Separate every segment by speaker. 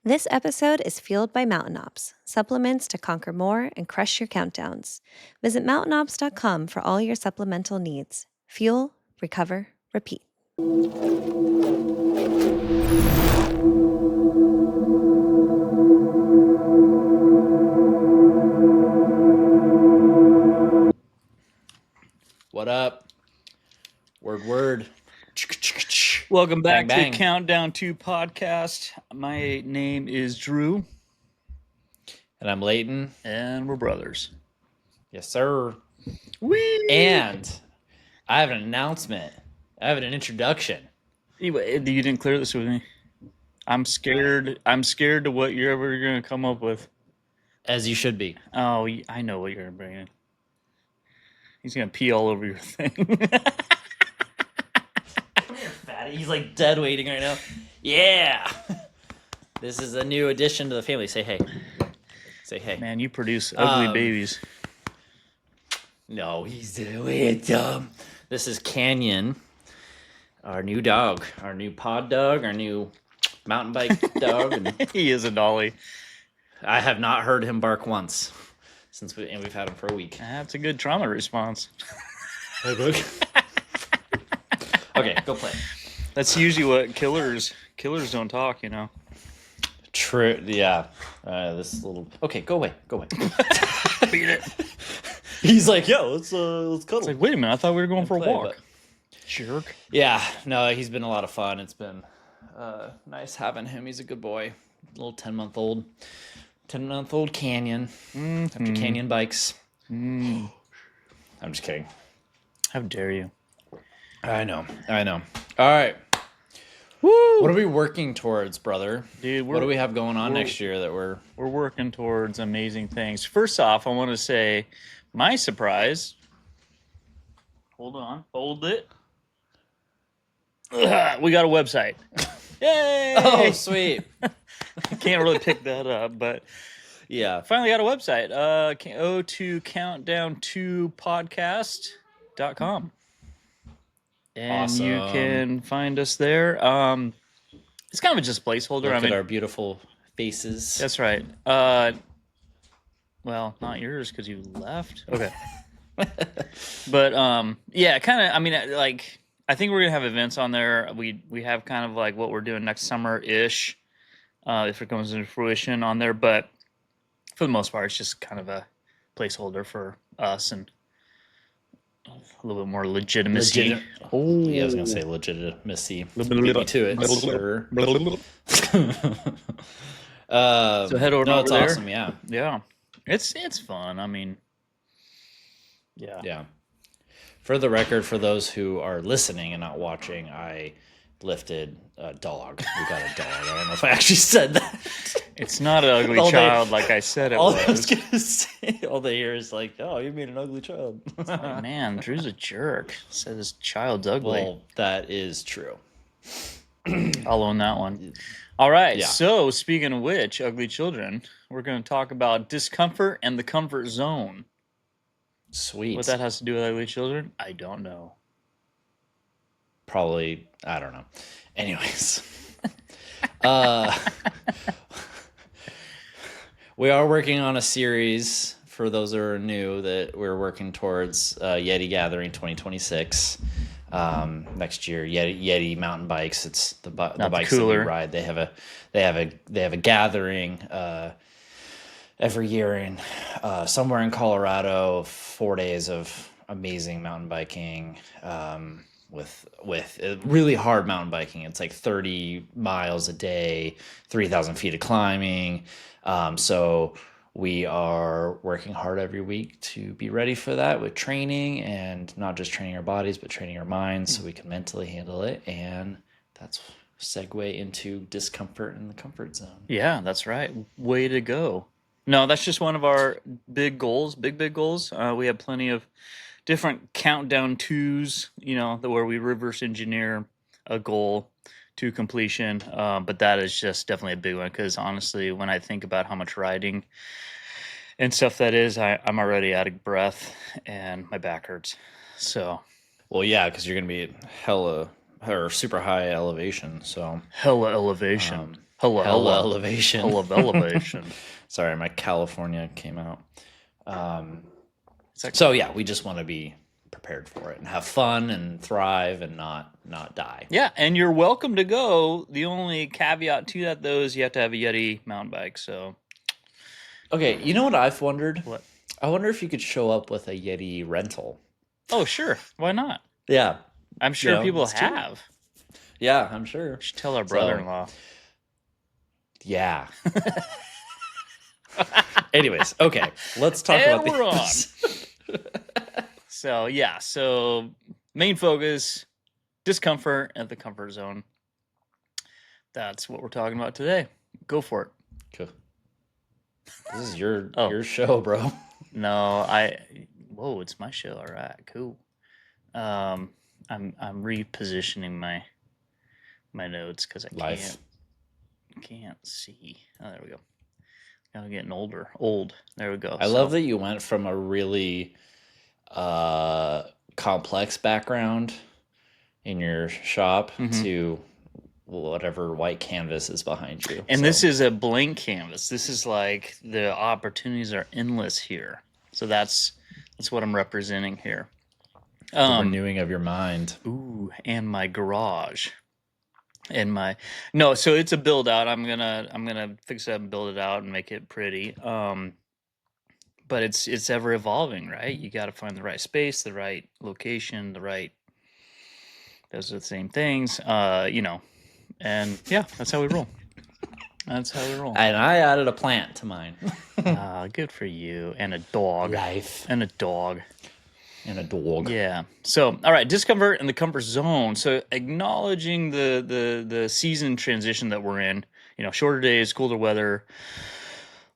Speaker 1: This episode is fueled by Mountain Ops, supplements to conquer more and crush your countdowns. Visit mountainops.com for all your supplemental needs. Fuel, recover, repeat.
Speaker 2: What up? Word.
Speaker 3: Welcome back
Speaker 2: Bang, bang.
Speaker 3: to Countdown 2 podcast. My name is Drew.
Speaker 2: And I'm Leighton.
Speaker 3: And we're brothers.
Speaker 2: Yes, sir.
Speaker 3: Whee!
Speaker 2: And I have an announcement. I have an introduction.
Speaker 3: Anyway, you didn't clear this with me. I'm scared. I'm scared to what you're ever going to come up with.
Speaker 2: As you should be.
Speaker 3: Oh, I know what you're going to bring in. He's going to pee all over your thing.
Speaker 2: Come here, fatty. He's like dead waiting right now. Yeah. This is a new addition to the family. Say hey. Say hey.
Speaker 3: Man, you produce ugly babies.
Speaker 2: No, he's way dumb. This is Canyon, our new dog, our new pod dog, our new mountain bike dog. And
Speaker 3: he is a dolly.
Speaker 2: I have not heard him bark once since we've had him for a week.
Speaker 3: That's a good trauma response.
Speaker 2: Okay, go play.
Speaker 3: That's usually what killers don't talk, you know.
Speaker 2: True. Yeah. This little. Okay, go away.
Speaker 3: Beat it.
Speaker 2: He's like, yo, let's cuddle.
Speaker 3: It's like, wait a minute, I thought we were going for a walk.
Speaker 2: But...
Speaker 3: Jerk.
Speaker 2: Yeah. No, he's been a lot of fun. It's been nice having him. He's a good boy. Little 10-month-old Canyon.
Speaker 3: Mm-hmm.
Speaker 2: After Canyon bikes. I'm just kidding.
Speaker 3: How dare you?
Speaker 2: I know. All right.
Speaker 3: Woo!
Speaker 2: What are we working towards, brother?
Speaker 3: Dude,
Speaker 2: what do we have going on next year that we're
Speaker 3: working towards amazing things. First off, I want to say my surprise. Hold on. Hold it. We got a website. Yay!
Speaker 2: Oh, sweet.
Speaker 3: Can't really pick that up, but
Speaker 2: yeah.
Speaker 3: Finally got a website. Go to countdown2podcast.com. And
Speaker 2: awesome.
Speaker 3: You can find us there. It's kind of just a placeholder.
Speaker 2: Look at our beautiful faces.
Speaker 3: That's right. Well, not yours because you left. Okay. But yeah, kind of. I mean, like, I think we're gonna have events on there. We have kind of like what we're doing next summer ish, if it comes into fruition on there. But for the most part, it's just kind of a placeholder for us and a little bit more legitimacy.
Speaker 2: Oh, yeah, I was gonna say legitimacy. Beat me to it, sir.
Speaker 3: So head over.
Speaker 2: No, it's
Speaker 3: there.
Speaker 2: awesome. Yeah,
Speaker 3: it's fun. I mean,
Speaker 2: yeah. For the record, for those who are listening and not watching, I lifted a dog. We got a dog. I don't know if I actually said that.
Speaker 3: It's not an ugly child, like I said it was.
Speaker 2: I was gonna say, all they hear is like, "Oh, you made an ugly child."
Speaker 3: Like, man, Drew's a jerk. Said his child's ugly.
Speaker 2: Well, that is true.
Speaker 3: I'll own that one. All right.
Speaker 2: Yeah.
Speaker 3: So, speaking of which, ugly children, we're going to talk about discomfort and the comfort zone.
Speaker 2: Sweet.
Speaker 3: What that has to do with ugly children, I don't know.
Speaker 2: Probably, I don't know. Anyways, we are working on a series for those that are new that we're working towards Yeti Gathering 2026 next year. Yeti mountain bikes. It's the bikes that we ride. They have a gathering every year in somewhere in Colorado. 4 days of amazing mountain biking. With really hard mountain biking. It's like 30 miles a day, 3,000 feet of climbing. So we are working hard every week to be ready for that with training, and not just training our bodies, but training our minds so we can mentally handle it. And that's segue into discomfort and the comfort zone.
Speaker 3: Yeah, that's right. Way to go. No, that's just one of our big goals, big goals. We have plenty of different countdown twos, where we reverse engineer a goal to completion. But that is just definitely a big one because honestly, when I think about how much riding and stuff that is, I'm already out of breath and my back hurts. So,
Speaker 2: well, yeah, because you're going to be hella or super high elevation. So
Speaker 3: hella elevation. Hella,
Speaker 2: hella
Speaker 3: hella.
Speaker 2: elevation.
Speaker 3: Hell of elevation.
Speaker 2: Sorry, my California came out.
Speaker 3: It's like,
Speaker 2: So yeah, we just want to be prepared for it and have fun and thrive and not die.
Speaker 3: yeah, and you're welcome to go. The only caveat to that, though, is you have to have a Yeti mountain bike. So
Speaker 2: Okay, you know what I've wondered?
Speaker 3: what?
Speaker 2: I wonder if you could show up with a Yeti rental.
Speaker 3: Oh, sure. Why not?
Speaker 2: Yeah,
Speaker 3: I'm sure people
Speaker 2: it's cheap.
Speaker 3: have.
Speaker 2: Yeah, I'm sure.
Speaker 3: Should tell our
Speaker 2: So,
Speaker 3: brother-in-law.
Speaker 2: Yeah. Anyways, okay, let's talk
Speaker 3: And
Speaker 2: about
Speaker 3: we're on.
Speaker 2: these.
Speaker 3: So yeah, so main focus, discomfort at the comfort zone. That's what we're talking about today. Go for it.
Speaker 2: Cool. This is your
Speaker 3: Oh.
Speaker 2: your show, bro.
Speaker 3: No, whoa, it's my show. All right, cool. I'm repositioning my notes because I can't see. Oh, there we go. I'm getting old. There we go.
Speaker 2: I love that you went from a really complex background in your shop to whatever white canvas is behind you.
Speaker 3: And this is a blank canvas. This is like the opportunities are endless here. So that's what I'm representing here.
Speaker 2: the renewing of your mind.
Speaker 3: Ooh, and my garage. And so it's a build out. I'm gonna fix it up and build it out and make it pretty. But it's ever evolving, right? You got to find the right space, the right location, those are the same things, and yeah, that's how we roll. That's how we roll.
Speaker 2: And I added a plant to mine.
Speaker 3: Good for you. And a dog.
Speaker 2: Life.
Speaker 3: And a dog.
Speaker 2: And a dog.
Speaker 3: Yeah. So, all right, discomfort and the comfort zone. So, acknowledging the season transition that we're in. Shorter days, cooler weather,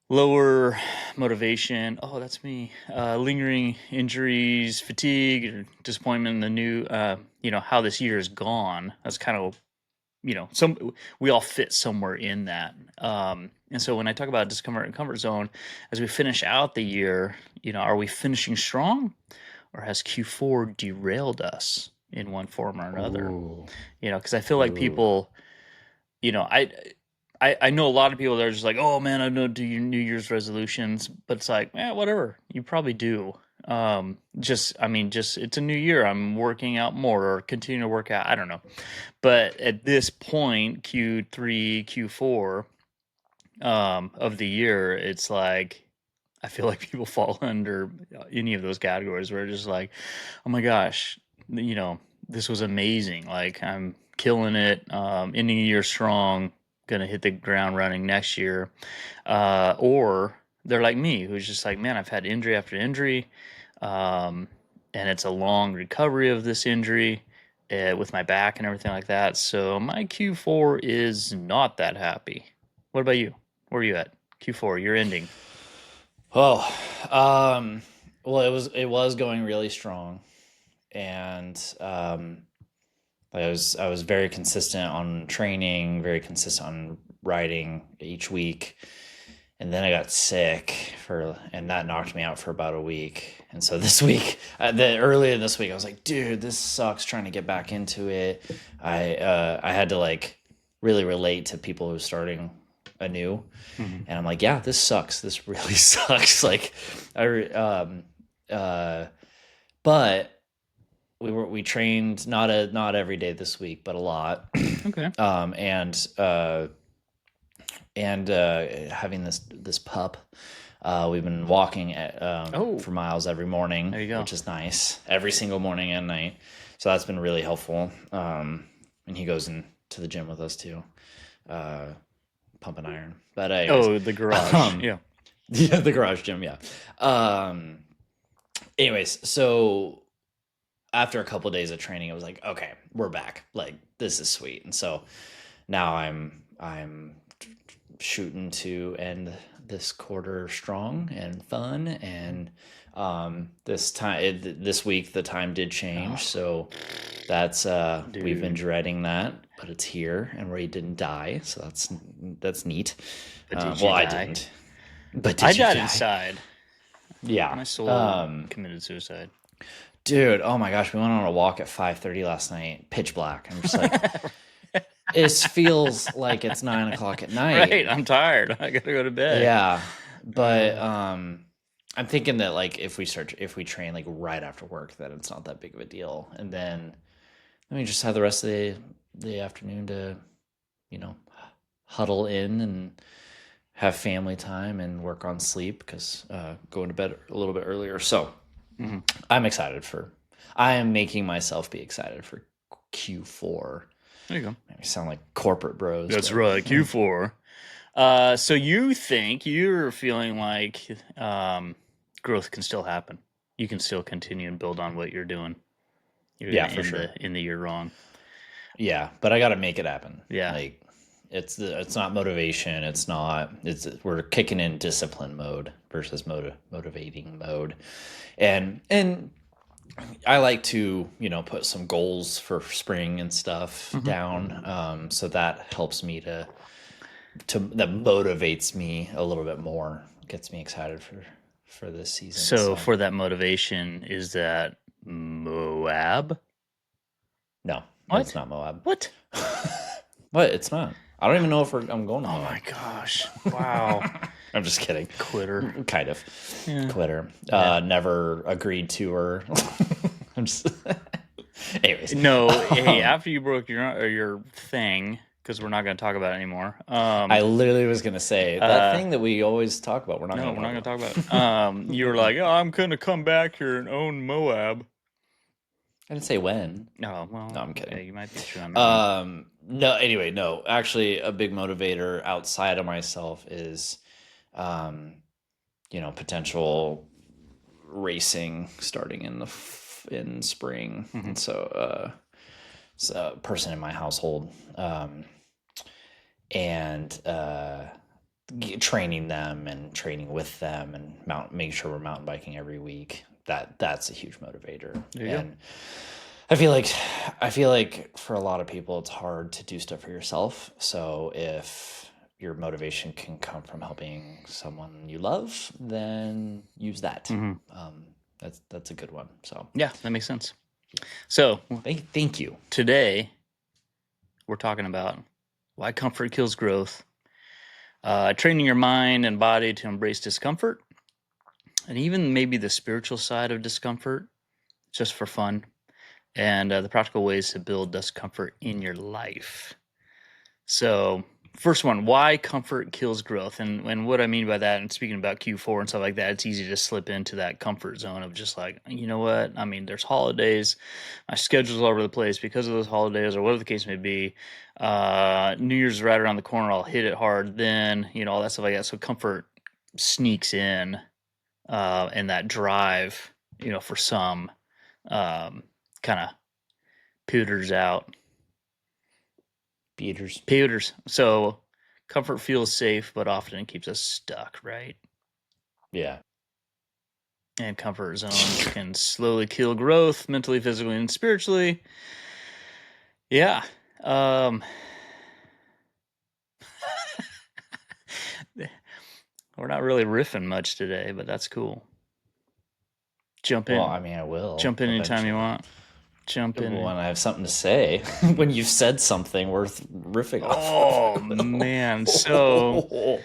Speaker 3: lower motivation. Oh, that's me. Lingering injuries, fatigue, or disappointment in the new. How this year is gone. That's kind of we all fit somewhere in that. And so when I talk about discomfort and comfort zone, as we finish out the year, are we finishing strong, or has Q4 derailed us in one form or another? Because I feel like people, I know a lot of people that are just like, oh man, I don't do your New Year's resolutions, but it's like, whatever, you probably do. Just it's a new year. I'm working out more or continue to work out. I don't know. But at this point, Q3, Q4 of the year, it's like, I feel like people fall under any of those categories where it's just like, oh my gosh, this was amazing. Like, I'm killing it. Ending the year strong, going to hit the ground running next year. Or they're like me, who's just like, man, I've had injury after injury. And it's a long recovery of this injury with my back and everything like that. So my Q4 is not that happy. What about you? Where are you at? Q4, you're ending.
Speaker 2: Oh, well, it was going really strong, and I was very consistent on training, very consistent on riding each week. And then I got sick and that knocked me out for about a week. And so this week, earlier this week, I was like, dude, this sucks trying to get back into it. I had to like really relate to people who are starting anew. And I'm like, yeah, this sucks. This really sucks. Like, but we trained not every day this week, but a lot.
Speaker 3: Okay.
Speaker 2: And having this pup, we've been walking for miles every morning, which is nice, every single morning and night. So that's been really helpful. And he goes into the gym with us too, pumping iron. But anyways,
Speaker 3: the garage, yeah,
Speaker 2: the garage gym, yeah. Anyways, so after a couple of days of training, I was like, okay, we're back. Like, this is sweet. And so now I'm shooting to end this quarter strong and fun, and this week the time did change, so that's we've been dreading that, but it's here and we didn't die, so that's neat.
Speaker 3: But did
Speaker 2: well,
Speaker 3: die?
Speaker 2: I didn't, but
Speaker 3: I died inside.
Speaker 2: Yeah,
Speaker 3: my soul committed suicide.
Speaker 2: Dude, oh my gosh, we went on a walk at 5:30 last night, pitch black. I'm just like it feels like it's 9 o'clock at night.
Speaker 3: Right, I'm tired. I gotta go to bed.
Speaker 2: Yeah, but I'm thinking that like if we train like right after work, then it's not that big of a deal, and then we just have the rest of the afternoon to, you know, huddle in and have family time and work on sleep because going to bed a little bit earlier. So I am making myself be excited for Q4.
Speaker 3: There you go.
Speaker 2: We sound like corporate bros.
Speaker 3: That's
Speaker 2: but-
Speaker 3: right, Q4. So you're feeling like growth can still happen. You can still continue and build on what you're doing. You're
Speaker 2: Yeah,
Speaker 3: gonna
Speaker 2: for
Speaker 3: end
Speaker 2: sure.
Speaker 3: In the year wrong.
Speaker 2: Yeah, but I got to make it happen.
Speaker 3: Yeah.
Speaker 2: Like it's not motivation. We're kicking in discipline mode versus motivating mode. And I like to, you know, put some goals for spring and stuff down. So that helps me that motivates me a little bit more, gets me excited for this season.
Speaker 3: So for that motivation, is that Moab?
Speaker 2: No,
Speaker 3: What?
Speaker 2: it's not Moab.
Speaker 3: What?
Speaker 2: What? It's not. I don't even know if I'm going to Moab.
Speaker 3: Oh my gosh. Wow.
Speaker 2: I'm just kidding.
Speaker 3: Quitter.
Speaker 2: Kind of.
Speaker 3: Yeah.
Speaker 2: Quitter. Never agreed to her. I'm just... Anyways.
Speaker 3: No, hey, after you broke your thing, because we're not going to talk about it anymore.
Speaker 2: I literally was going to say, that thing that we always talk about, we're not going to
Speaker 3: talk about it. You were like, oh, I'm going to come back here and own Moab.
Speaker 2: I didn't say when.
Speaker 3: Oh, well.
Speaker 2: No, I'm kidding.
Speaker 3: Yeah, you might be true on that.
Speaker 2: No, anyway, no. Actually, a big motivator outside of myself is, you know, potential racing starting in spring. And so, it's a person in my household, and training them and training with them and make sure we're mountain biking every week. That's a huge motivator. And I feel like for a lot of people, it's hard to do stuff for yourself. So if your motivation can come from helping someone you love, then use that. That's a good one. So
Speaker 3: yeah, that makes sense. So
Speaker 2: thank you.
Speaker 3: Today, we're talking about why comfort kills growth, training your mind and body to embrace discomfort, and even maybe the spiritual side of discomfort, just for fun, and the practical ways to build discomfort in your life. So, first one, why comfort kills growth. And what I mean by that, and speaking about Q4 and stuff like that, it's easy to slip into that comfort zone of just like, you know what? I mean, there's holidays, my schedule's all over the place because of those holidays or whatever the case may be. New Year's is right around the corner. I'll hit it hard then, you know, all that stuff like that. So comfort sneaks in, and that drive, you know, for some, kind of peters out. Peters. So comfort feels safe, but often it keeps us stuck, right?
Speaker 2: Yeah.
Speaker 3: And comfort zones can slowly kill growth mentally, physically, and spiritually. Yeah. We're not really riffing much today, but that's cool. Jump in.
Speaker 2: Well, I mean, I will.
Speaker 3: Jump in anytime you want. Jump in.
Speaker 2: When I have something to say. When you've said something worth riffing off.
Speaker 3: Oh, man. So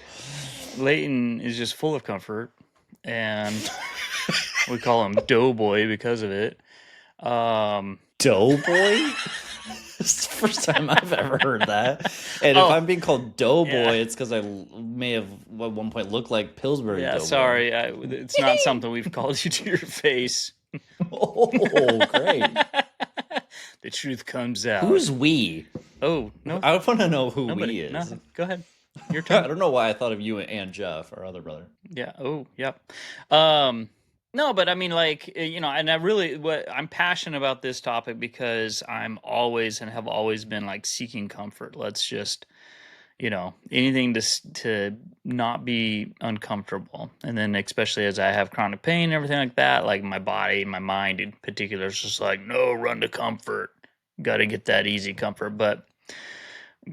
Speaker 3: Leighton is just full of comfort, and we call him Doughboy because of it.
Speaker 2: Doughboy? It's the first time I've ever heard that. And if I'm being called Doughboy, it's because I may have at one point looked like Pillsbury Doughboy.
Speaker 3: Sorry. It's not something we've called you to your face.
Speaker 2: Oh, great.
Speaker 3: The truth comes out.
Speaker 2: Who's we?
Speaker 3: Oh, no.
Speaker 2: I want to know who
Speaker 3: Nobody.
Speaker 2: we is.
Speaker 3: No, go ahead. Your turn.
Speaker 2: I don't know why I thought of you and Jeff, our other brother.
Speaker 3: Yeah. Oh, yep. No, but I mean, like, you know, and I'm passionate about this topic because I'm always and have always been like seeking comfort. Let's just, you know, anything to not be uncomfortable. And then especially as I have chronic pain and everything like that, like my body, my mind in particular is just like, no, run to comfort. Got to get that easy comfort. But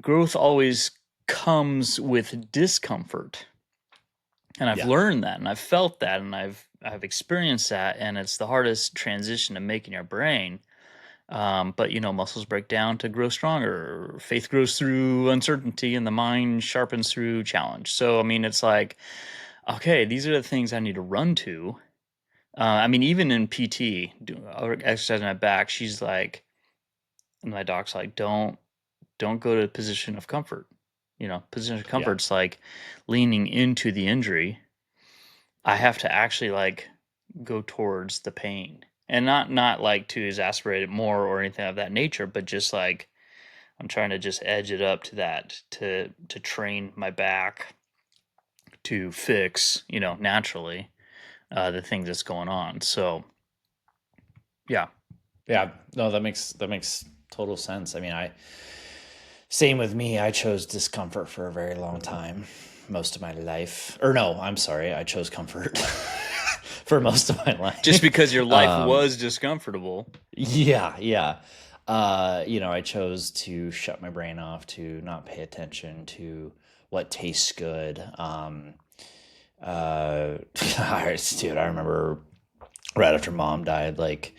Speaker 3: growth always comes with discomfort. And I've learned that, and I've felt that, and I've experienced that, and it's the hardest transition to make in your brain. But muscles break down to grow stronger. Faith grows through uncertainty, and the mind sharpens through challenge. So I mean, it's like, okay, these are the things I need to run to. I mean, even in PT, exercising my back, she's like, and my doc's like, don't go to a position of comfort. Position of
Speaker 2: Yeah.
Speaker 3: comfort's like leaning into the injury. I have to actually like go towards the pain, and not like to exasperate it more or anything of that nature, but just like I'm trying to just edge it up to that to train my back to fix, naturally, the thing that's going on. So yeah.
Speaker 2: Yeah. No, that makes total sense. I mean, same with me. I chose discomfort for a very long time, most of my life. Or no, I'm sorry. I chose comfort for most of my life.
Speaker 3: Just because your life was discomfortable.
Speaker 2: Yeah, yeah. I chose to shut my brain off, to not pay attention to what tastes good. Dude, I remember right after mom died, like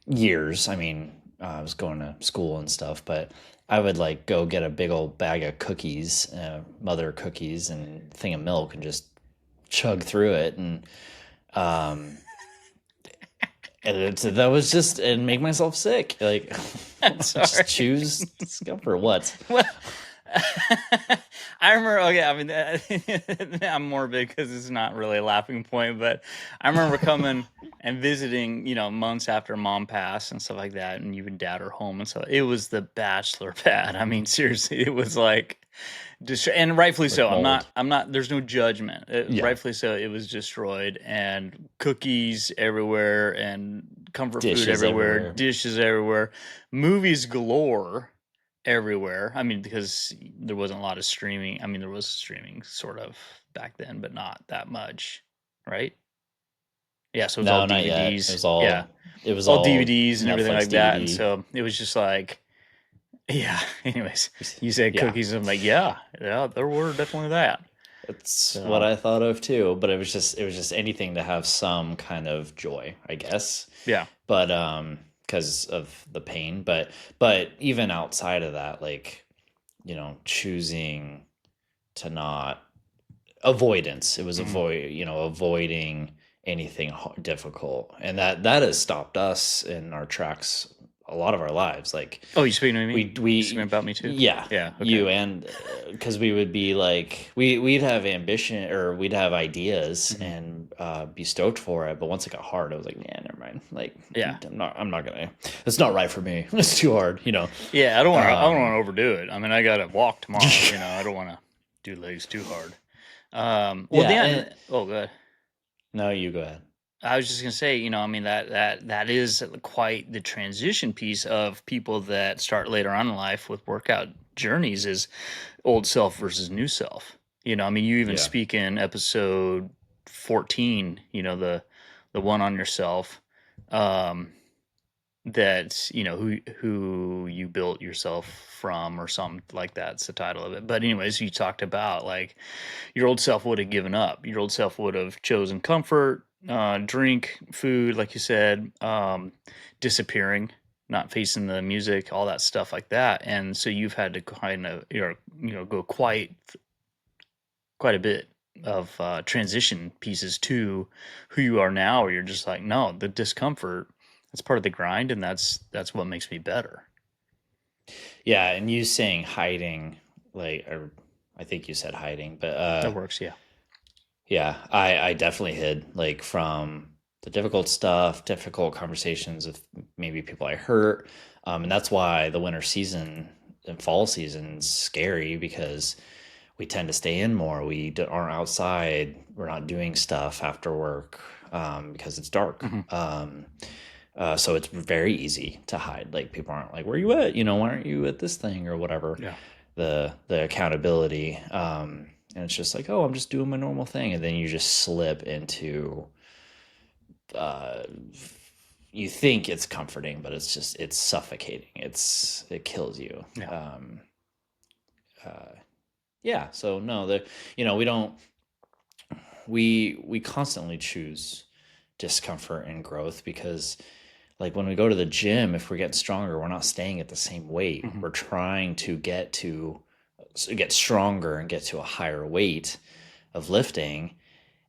Speaker 2: years. I mean, I was going to school and stuff, but I would like go get a big old bag of cookies, mother cookies, and thing of milk, and just chug through it, um, that was just and make myself sick. Like,
Speaker 3: I'm sorry.
Speaker 2: just choose discomfort. What?
Speaker 3: Well, I remember. Okay, I mean, I'm morbid because it's not really a laughing point, but I remember coming and visiting, months after mom passed and stuff like that, and you and dad are home and stuff. It was the bachelor pad. I mean, seriously, it was like, and rightfully so.
Speaker 2: Mold.
Speaker 3: I'm not. There's no judgment.
Speaker 2: Yeah.
Speaker 3: Rightfully so. It was destroyed, and cookies everywhere, and comfort food
Speaker 2: Dishes everywhere.
Speaker 3: dishes everywhere, movies galore everywhere. I mean, because there wasn't a lot of streaming. I mean, there was streaming sort of back then, but not that much, right? Yeah, so it was all
Speaker 2: No, not yet.
Speaker 3: DVDs.
Speaker 2: It was all.
Speaker 3: Yeah,
Speaker 2: It was
Speaker 3: all
Speaker 2: all
Speaker 3: DVDs and everything
Speaker 2: Netflix
Speaker 3: like that. And
Speaker 2: DVD.
Speaker 3: so it was just like, yeah. Anyways, you said
Speaker 2: Yeah.
Speaker 3: cookies. I'm like, yeah, there were definitely that.
Speaker 2: It's what I thought of too, but it was just anything to have some kind of joy, I guess.
Speaker 3: Yeah.
Speaker 2: But because of the pain, but even outside of that, like, choosing to not avoidance. It was avoiding anything difficult, and that has stopped us in our tracks a lot of our lives. Like,
Speaker 3: oh, you speaking to me?
Speaker 2: We
Speaker 3: You speaking about me too?
Speaker 2: Yeah,
Speaker 3: yeah. Okay.
Speaker 2: You, and because we would be like we'd have ambition, or we'd have ideas and be stoked for it, but once it got hard, I was like, yeah, never mind. Like,
Speaker 3: yeah,
Speaker 2: I'm not gonna. It's not right for me. It's too hard.
Speaker 3: Yeah, I don't want to overdo it. I mean, I got to walk tomorrow. I don't want to do legs too hard. Oh, good.
Speaker 2: No, you go ahead.
Speaker 3: I was just gonna say, I mean, that is quite the transition piece of people that start later on in life with workout journeys, is old self versus new self. I mean, you even speak in episode 14, the one on yourself, that who you built yourself from, or something like that's the title of it. But anyways, you talked about like your old self would have given up. Your old self would have chosen comfort, drink, food, like you said, disappearing, not facing the music, all that stuff like that. And so you've had to kind of go quite a bit of transition pieces to who you are now, where you're just like, no, the discomfort, that's part of the grind, and that's what makes me better.
Speaker 2: Yeah, and you saying hiding, like, or I think you said hiding, but
Speaker 3: that works.
Speaker 2: Yeah, I definitely hid, like, from the difficult conversations with maybe people I hurt, and that's why the winter season and fall season's scary, because we tend to stay in more. We aren't outside. We're not doing stuff after work, because it's dark. So it's very easy to hide. Like, people aren't like, where are you at? Why aren't you at this thing or whatever?
Speaker 3: Yeah.
Speaker 2: The accountability. And it's just like, oh, I'm just doing my normal thing. And then you just slip into, you think it's comforting, but it's suffocating. It kills you.
Speaker 3: Yeah.
Speaker 2: Yeah. So no, we constantly choose discomfort and growth, because like when we go to the gym, if we're getting stronger, we're not staying at the same weight.
Speaker 3: Mhm.
Speaker 2: We're trying to get stronger and get to a higher weight of lifting.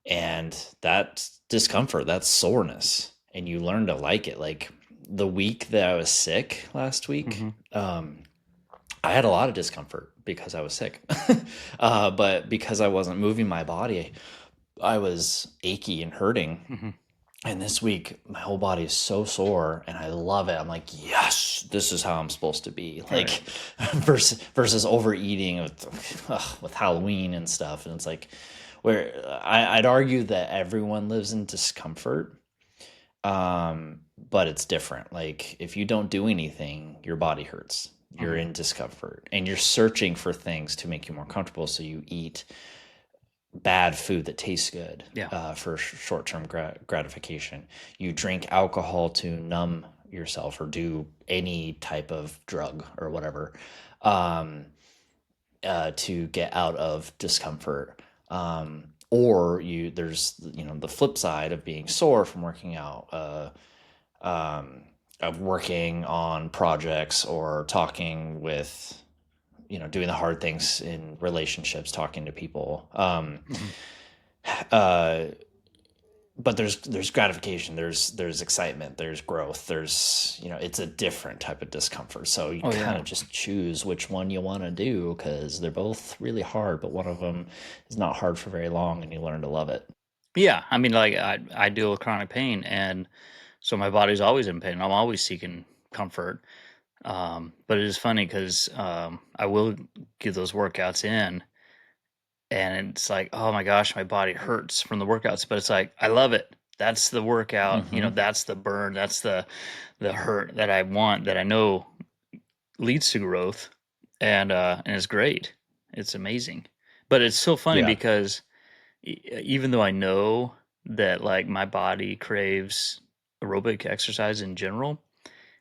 Speaker 2: And that's discomfort, that's soreness. And you learn to like it. Like the week that I was sick last week, I had a lot of discomfort because I was sick. But because I wasn't moving my body, I was achy and hurting. And this week, my whole body is so sore, and I love it. I'm like, yes, this is how I'm supposed to be. Like, versus overeating with Halloween and stuff. And it's like, where I'd argue that everyone lives in discomfort, but it's different. Like, if you don't do anything, your body hurts. You're in discomfort, and you're searching for things to make you more comfortable. So you eat bad food that tastes good for short-term gratification. You drink alcohol to numb yourself or do any type of drug or whatever to get out of discomfort. Or there's the flip side of being sore from working out, of working on projects or talking with doing the hard things in relationships, talking to people. But there's gratification, there's excitement, there's growth, there's it's a different type of discomfort. So you kind of just choose which one you want to do, because they're both really hard, but one of them is not hard for very long, and you learn to love it.
Speaker 3: Yeah, I mean, like I deal with chronic pain, and so my body's always in pain. I'm always seeking comfort. But it is funny because I will get those workouts in, and it's like, oh my gosh, my body hurts from the workouts, but it's like, I love it. That's the workout, that's the burn, that's the hurt that I want, that I know leads to growth, and it's great. It's amazing. But it's so funny because even though I know that like my body craves aerobic exercise in general,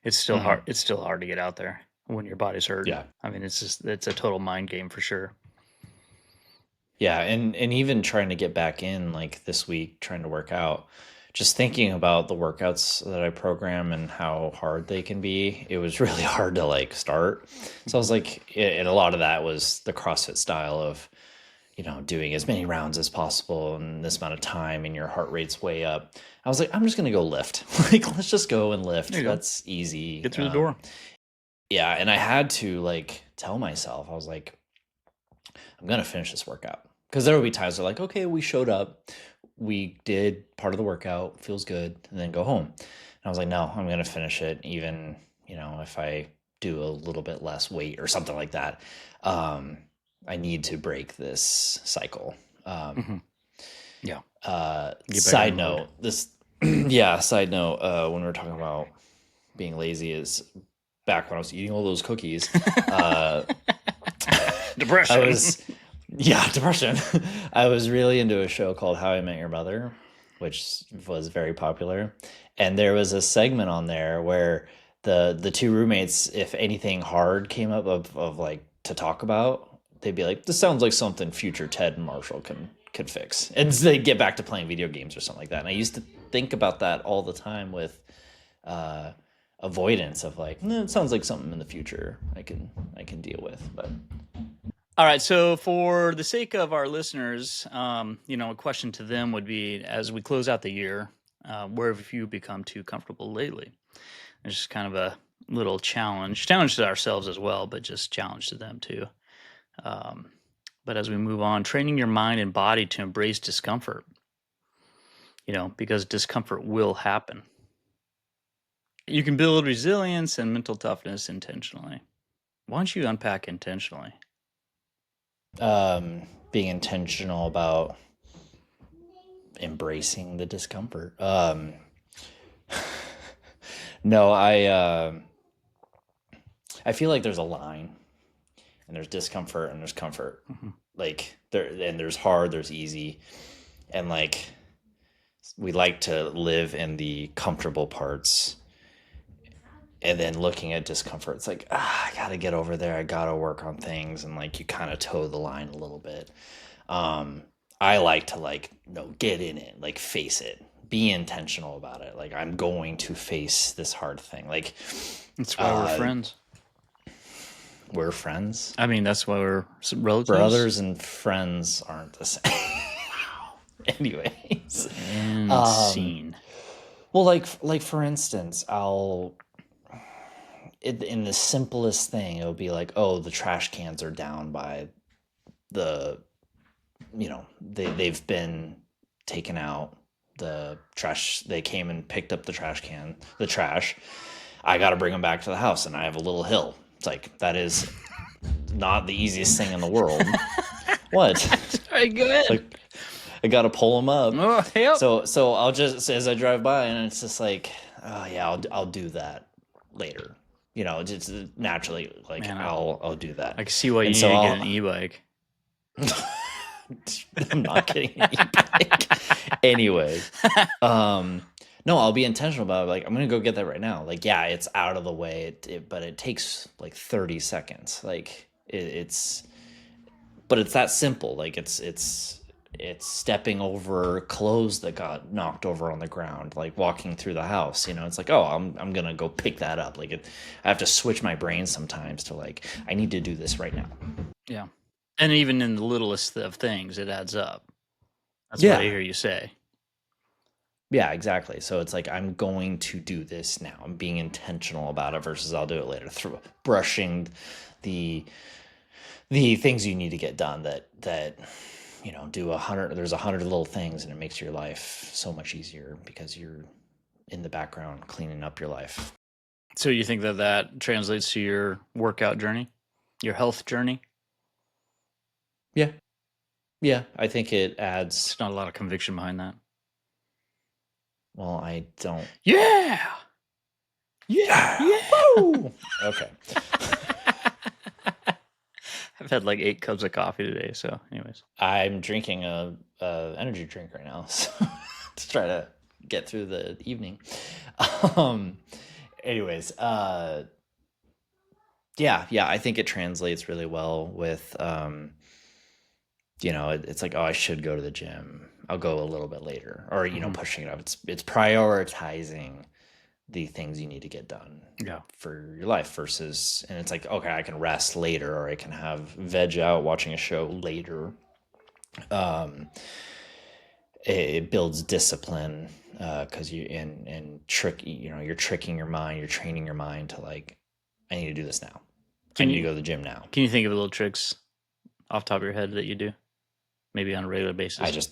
Speaker 3: it's still hard. It's still hard to get out there when your body's hurting.
Speaker 2: Yeah.
Speaker 3: I mean, it's a total mind game for sure.
Speaker 2: Yeah, and even trying to get back in, like this week, trying to work out, just thinking about the workouts that I program and how hard they can be, it was really hard to like start. So I was like, and a lot of that was the CrossFit style of, doing as many rounds as possible in this amount of time, and your heart rate's way up. I was like, I'm just gonna go lift. Like, let's just go and lift. That's easy.
Speaker 3: Get through the door.
Speaker 2: Yeah, and I had to like tell myself, I was like, I'm gonna finish this workout. Because there would be times they're like, okay, we showed up, we did part of the workout, feels good, and then go home. And I was like, no, I'm going to finish it, even, if I do a little bit less weight or something like that. I need to break this cycle.
Speaker 3: Yeah.
Speaker 2: Side note, when we were talking about being lazy, is back when I was eating all those cookies.
Speaker 3: Depression.
Speaker 2: Depression. I was really into a show called How I Met Your Mother, which was very popular. And there was a segment on there where the two roommates, if anything hard came up of like to talk about, they'd be like, this sounds like something future Ted and Marshall could fix. And they get back to playing video games or something like that. And I used to think about that all the time with avoidance of like, it sounds like something in the future I can deal with. But
Speaker 3: all right, so for the sake of our listeners, a question to them would be, as we close out the year, where have you become too comfortable lately? It's just kind of a little challenge to ourselves as well, but just challenge to them too. But as we move on, training your mind and body to embrace discomfort, because discomfort will happen. You can build resilience and mental toughness intentionally. Why don't you unpack intentionally?
Speaker 2: Being intentional about embracing the discomfort. No, I feel like there's a line, and there's discomfort and there's comfort. Like there's hard, there's easy, and like we like to live in the comfortable parts. And then looking at discomfort, it's like, I gotta get over there. I gotta work on things. And like, you kind of toe the line a little bit. I like to get in it, like face it, be intentional about it. Like, I'm going to face this hard thing. Like,
Speaker 3: That's why we're friends.
Speaker 2: we're friends.
Speaker 3: I mean, that's why we're relatives.
Speaker 2: Brothers and friends aren't the same. Anyways,
Speaker 3: And scene.
Speaker 2: well, like for instance, in the simplest thing, it'll be like, oh, the trash cans are down by the, they've been taken out. The trash, they came and picked up the trash. I got to bring them back to the house, and I have a little hill. It's like, that is not the easiest thing in the world. What?
Speaker 3: Very good.
Speaker 2: Like, I got to pull them up.
Speaker 3: Oh, yep.
Speaker 2: So I'll just, as I drive by, and it's just like, oh yeah, I'll do that later. Just naturally, like,
Speaker 3: Man,
Speaker 2: I'll do that.
Speaker 3: I can see why you
Speaker 2: And
Speaker 3: need
Speaker 2: so
Speaker 3: to
Speaker 2: I'll-
Speaker 3: get an e-bike.
Speaker 2: I'm not getting an e-bike. Anyway, no, I'll be intentional about it. Like, I'm gonna go get that right now. Like, yeah, it's out of the way, but it takes like 30 seconds. Like, but it's that simple. Like, it's stepping over clothes that got knocked over on the ground, like walking through the house. It's like, oh, I'm gonna go pick that up. Like, I have to switch my brain sometimes to, like, I need to do this right now.
Speaker 3: Yeah. And even in the littlest of things, it adds up. That's
Speaker 2: Yeah.
Speaker 3: what I hear you say.
Speaker 2: Yeah, exactly. So it's like, I'm going to do this now. I'm being intentional about it versus I'll do it later. Brushing the things you need to get done that do 100. There's 100 little things, and it makes your life so much easier because you're in the background cleaning up your life.
Speaker 3: So you think that translates to your workout journey, your health journey?
Speaker 2: Yeah, I think it adds.
Speaker 3: There's not a lot of conviction behind that.
Speaker 2: Well, I don't.
Speaker 3: Yeah.
Speaker 2: Woo! Okay.
Speaker 3: I've had like 8 cups of coffee today. So, anyways,
Speaker 2: I'm drinking a energy drink right now, so to try to get through the evening. Anyways, yeah, I think it translates really well with, it's like, oh, I should go to the gym. I'll go a little bit later, or pushing it up. It's prioritizing the things you need to get done for your life versus, and it's like, okay, I can rest later, or I can have veg out watching a show later. It builds discipline because you're tricking your mind, you're training your mind to, like, I need to do this now. I need to go to the gym now.
Speaker 3: Can you think of little tricks off the top of your head that you do, maybe on a regular basis?
Speaker 2: I just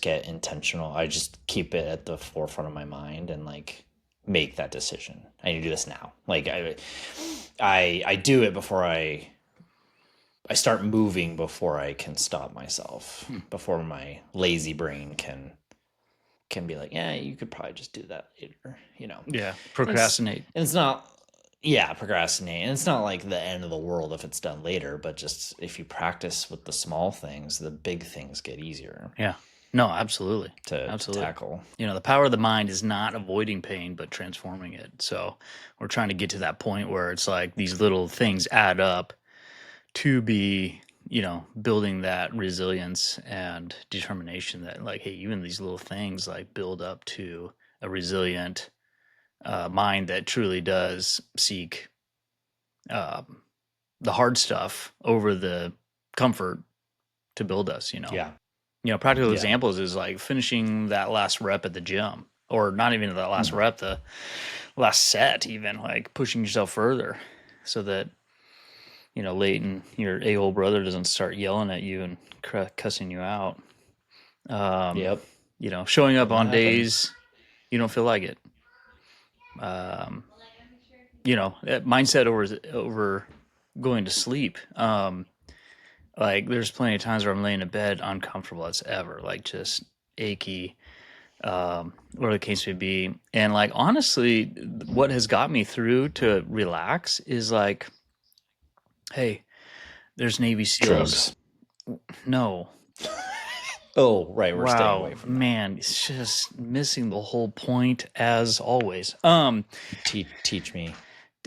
Speaker 2: get intentional. I just keep it at the forefront of my mind and, like, make that decision. I need to do this now. Like, I do it before I start moving, before I can stop myself, before my lazy brain can be like, yeah, you could probably just do that later,
Speaker 3: Yeah, procrastinate.
Speaker 2: And it's not, procrastinate. And it's not like the end of the world if it's done later, but just if you practice with the small things, the big things get easier.
Speaker 3: Yeah. No, absolutely.
Speaker 2: To tackle.
Speaker 3: The power of the mind is not avoiding pain, but transforming it. So we're trying to get to that point where it's like these little things add up to be, building that resilience and determination that, like, hey, even these little things, like, build up to a resilient mind that truly does seek the hard stuff over the comfort to build us,
Speaker 2: Yeah.
Speaker 3: Practical examples is like finishing that last rep at the gym, or not even that last rep, the last set, even, like, pushing yourself further so that, Leighton, your a-hole brother, doesn't start yelling at you and cussing you out.
Speaker 2: Yep.
Speaker 3: Showing up on days you don't feel like it. Mindset over going to sleep. Like, there's plenty of times where I'm laying in bed uncomfortable as ever, like, just achy, whatever the case may be. And, like, honestly, what has got me through to relax is, like, hey, there's Navy SEALs.
Speaker 2: Drugs.
Speaker 3: No.
Speaker 2: Oh, right. We're staying away from that.
Speaker 3: Man, it's just missing the whole point as always.
Speaker 2: Teach me.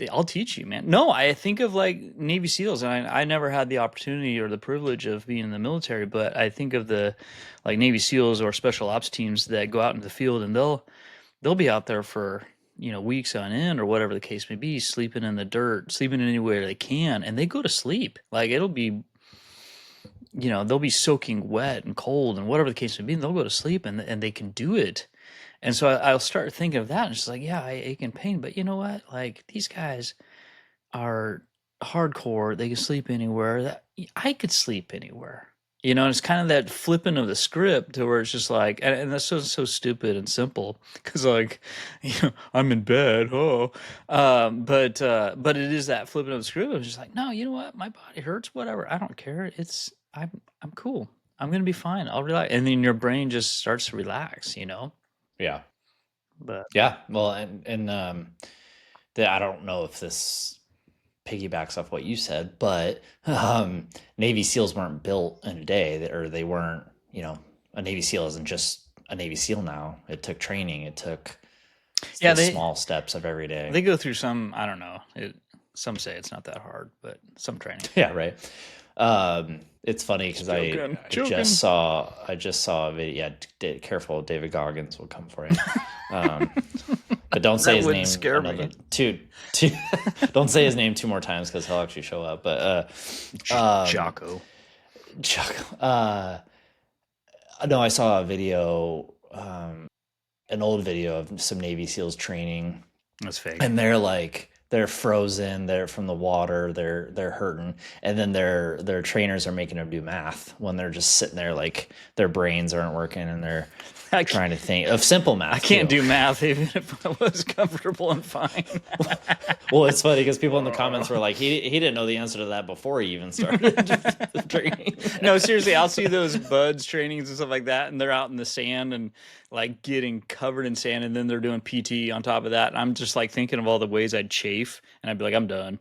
Speaker 3: I'll teach you, man. No, I think of like Navy SEALs, and I never had the opportunity or the privilege of being in the military, but I think of the like Navy SEALs or special ops teams that go out into the field, and they'll be out there for weeks on end or whatever the case may be, sleeping in the dirt, sleeping anywhere they can, and they go to sleep. Like it'll be they'll be soaking wet and cold and whatever the case may be, and they'll go to sleep and they can do it. And so I'll start thinking of that, and it's like, yeah, I ache in pain, but you know what? Like these guys are hardcore. They can sleep anywhere. I could sleep anywhere. And it's kind of that flipping of the script to where it's just like, and that's so stupid and simple because like, I'm in bed. Oh, but it is that flipping of the script. It's just like, no, you know what? My body hurts. Whatever. I don't care. I'm cool. I'm gonna be fine. I'll relax, and then your brain just starts to relax.
Speaker 2: Yeah.
Speaker 3: But
Speaker 2: Yeah. Well, and I don't know if this piggybacks off what you said, but Navy SEALs weren't built in a day, or they weren't, a Navy SEAL isn't just a Navy SEAL now. It took training. It took small steps of every day.
Speaker 3: They go through some, I don't know. Some say it's not that hard, but some training.
Speaker 2: Yeah, right. It's funny because I just saw a video. Yeah, careful, David Goggins will come for you. But don't say his name.
Speaker 3: Scare me.
Speaker 2: Don't say his name 2 more times because he'll actually show up. But
Speaker 3: Jocko.
Speaker 2: No, I saw a video, an old video of some Navy SEALs training.
Speaker 3: That's fake.
Speaker 2: And they're frozen, they're from the water, they're hurting, and then their trainers are making them do math when they're just sitting there like their brains aren't working and they're trying to think of simple math.
Speaker 3: I can't do math even if I was comfortable and fine.
Speaker 2: Well, it's funny because people in the comments were like, he didn't know the answer to that before he even started training.
Speaker 3: No, seriously, I'll see those buds trainings and stuff like that, and they're out in the sand and like getting covered in sand, and then they're doing PT on top of that. And I'm just like thinking of all the ways I'd chafe, and I'd be like, I'm done.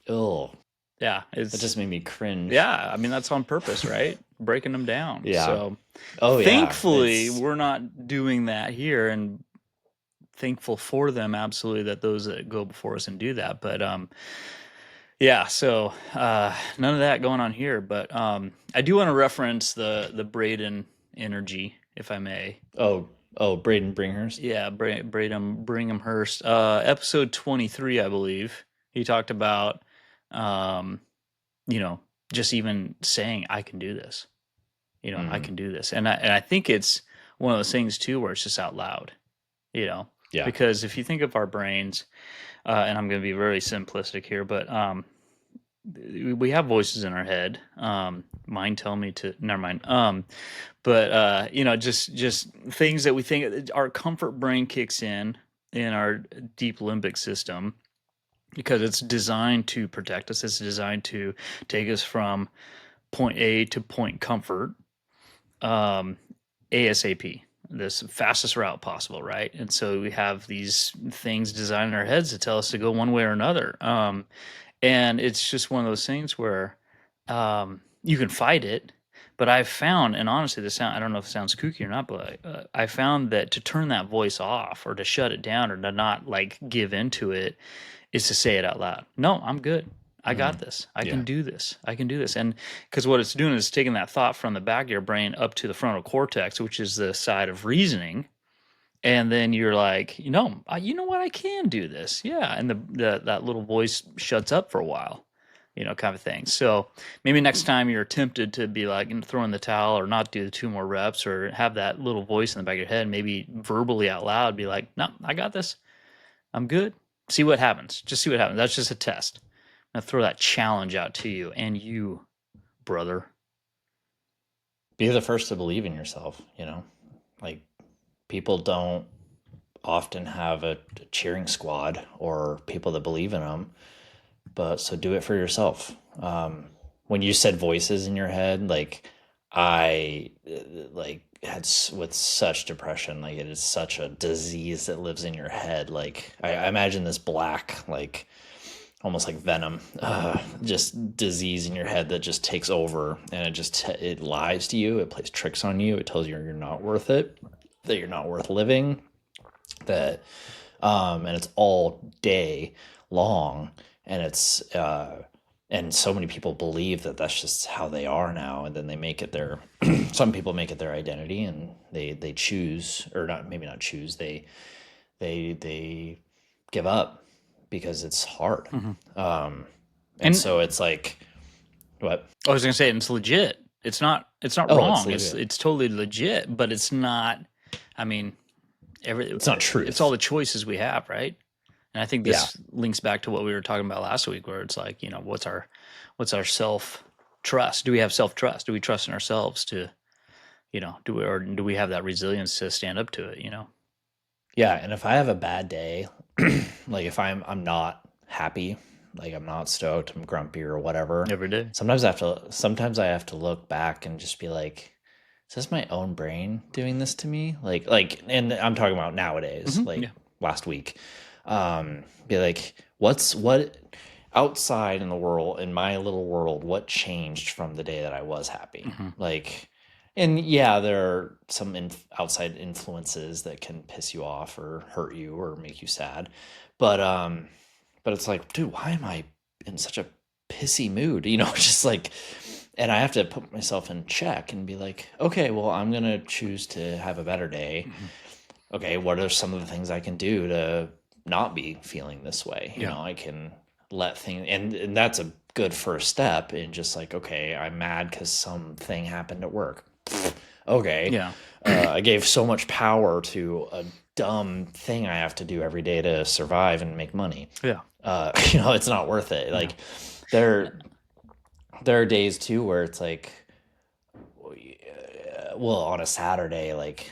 Speaker 2: Oh,
Speaker 3: yeah,
Speaker 2: it just made me cringe.
Speaker 3: Yeah, I mean that's on purpose, right? Breaking them down.
Speaker 2: Yeah.
Speaker 3: So,
Speaker 2: yeah.
Speaker 3: Thankfully, we're not doing that here, and thankful for them, absolutely, that those that go before us and do that. But yeah, so none of that going on here. But I do want to reference the Braden energy, if I may.
Speaker 2: Oh, Braden Bringhurst?
Speaker 3: Yeah, Braden Bringhamhurst. Episode 23, I believe. He talked about, just even saying, I can do this. I can do this. And I think it's one of those things, too, where it's just out loud, Yeah. Because if you think of our brains, and I'm going to be very simplistic here, but we have voices in our head. Mine tell me to, never mind. But just things that we think, our comfort brain kicks in our deep limbic system because it's designed to protect us. It's designed to take us from point A to point comfort, ASAP, this fastest route possible, right? And so we have these things designed in our heads to tell us to go one way or another. And it's just one of those things where you can fight it, but I've found, and honestly, I don't know if it sounds kooky or not, but I found that to turn that voice off or to shut it down or to not like give into it is to say it out loud. No, I'm good. I got this. I can do this. I can do this. And because what it's doing is taking that thought from the back of your brain up to the frontal cortex, which is the side of reasoning. And then you're like, you know what? I can do this. Yeah. And that little voice shuts up for a while, kind of thing. So maybe next time you're tempted to be like throw in the towel or not do the 2 more reps or have that little voice in the back of your head, maybe verbally out loud, be like, no, I got this. I'm good. See what happens. Just see what happens. That's just a test. I'm gonna throw that challenge out to you and you, brother.
Speaker 2: Be the first to believe in yourself, like people don't often have a cheering squad or people that believe in them, but so do it for yourself. When you said voices in your head, like I had with such depression, like it is such a disease that lives in your head. Like I imagine this black, like almost like venom, just disease in your head that just takes over, and it lies to you. It plays tricks on you. It tells you you're not worth it, that you're not worth living, that, and it's all day long, and it's and so many people believe that that's just how they are now, and then they make it their some people make it their identity, and they choose, or not, maybe not choose, they give up because it's hard. And
Speaker 3: And
Speaker 2: so it's like, what?
Speaker 3: I was gonna say, and it's legit. It's not
Speaker 2: Oh,
Speaker 3: wrong.
Speaker 2: it's legit.
Speaker 3: It's totally legit, but it's not. I mean,
Speaker 2: It's not truth.
Speaker 3: It's all the choices we have, right? And I think this
Speaker 2: Yeah.
Speaker 3: links back to what we were talking about last week, where it's like, what's our self trust? Do we have self trust? Do we trust in ourselves to, do we have that resilience to stand up to it?
Speaker 2: Yeah, and if I have a bad day, like if I'm not happy, like I'm not stoked, I'm grumpy or whatever,
Speaker 3: Every day.
Speaker 2: sometimes I have to look back and just be like, is this my own brain doing this to me? Like, and I'm talking about nowadays, like
Speaker 3: yeah.
Speaker 2: last week. Be like, what outside in the world, in my little world, what changed from the day that I was happy? Like, and yeah, there are some outside influences that can piss you off or hurt you or make you sad, but it's like, dude, why am I in such a pissy mood? Just like, and I have to put myself in check and be like, okay, well, I'm gonna choose to have a better day. Okay, what are some of the things I can do to not be feeling this way? I can let things, and that's a good first step in just like, okay, I'm mad because something happened at work. Okay.
Speaker 3: Yeah.
Speaker 2: I gave so much power to a dumb thing I have to do every day to survive and make money.
Speaker 3: Yeah.
Speaker 2: It's not worth it. Like there are days too where it's like, well, on a Saturday, like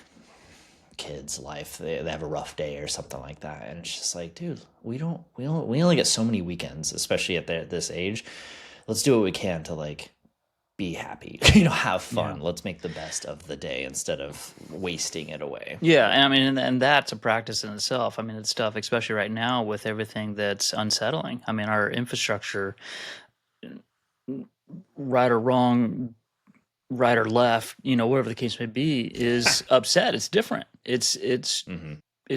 Speaker 2: kids' life, they have a rough day or something like that, and it's just like, dude, we only get so many weekends, especially at this age. Let's do what we can to like be happy, have fun. Let's make the best of the day instead of wasting it away.
Speaker 3: Yeah, and I mean, and that's a practice in itself. I mean, it's tough, especially right now with everything that's unsettling. I mean, our infrastructure, right or wrong, right or left, whatever the case may be, is upset. It's different. It's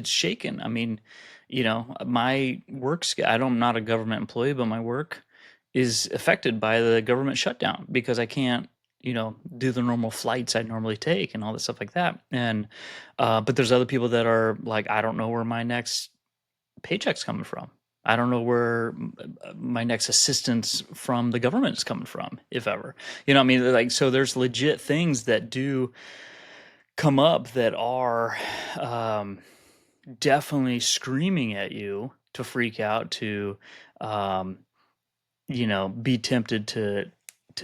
Speaker 3: shaken. I mean, my I'm not a government employee, but my work is affected by the government shutdown because I can't, do the normal flights I normally take and all this stuff like that. And but there's other people that are like, I don't know where my next paycheck's coming from. I don't know where my next assistance from the government is coming from, if ever. I mean, like, so there's legit things that do come up that are definitely screaming at you to freak out, to be tempted to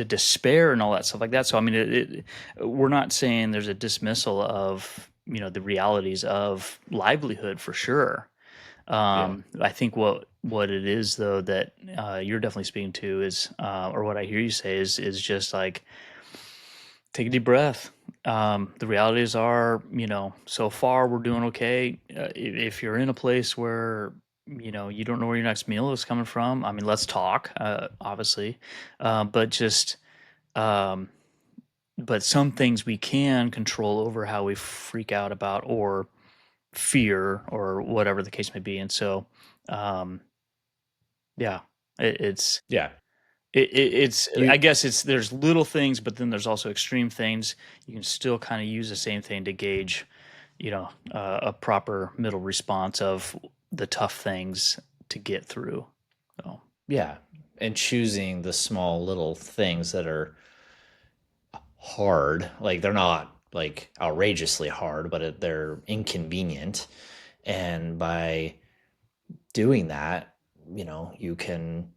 Speaker 3: despair and all that stuff like that. So I mean, we're not saying there's a dismissal of the realities of livelihood for sure. I think what it is though that you're definitely speaking to is, or what I hear you say is just like, take a deep breath. The realities are, so far we're doing okay. If you're in a place where you don't know where your next meal is coming from, I mean, let's talk, obviously, but just, but some things we can control over how we freak out about or fear or whatever the case may be. And so, yeah, it's I guess there's little things, but then there's also extreme things. You can still kind of use the same thing to gauge, a proper middle response of the tough things to get through. So.
Speaker 2: Yeah, and choosing the small little things that are hard, like they're not like outrageously hard, but they're inconvenient, and by doing that, you can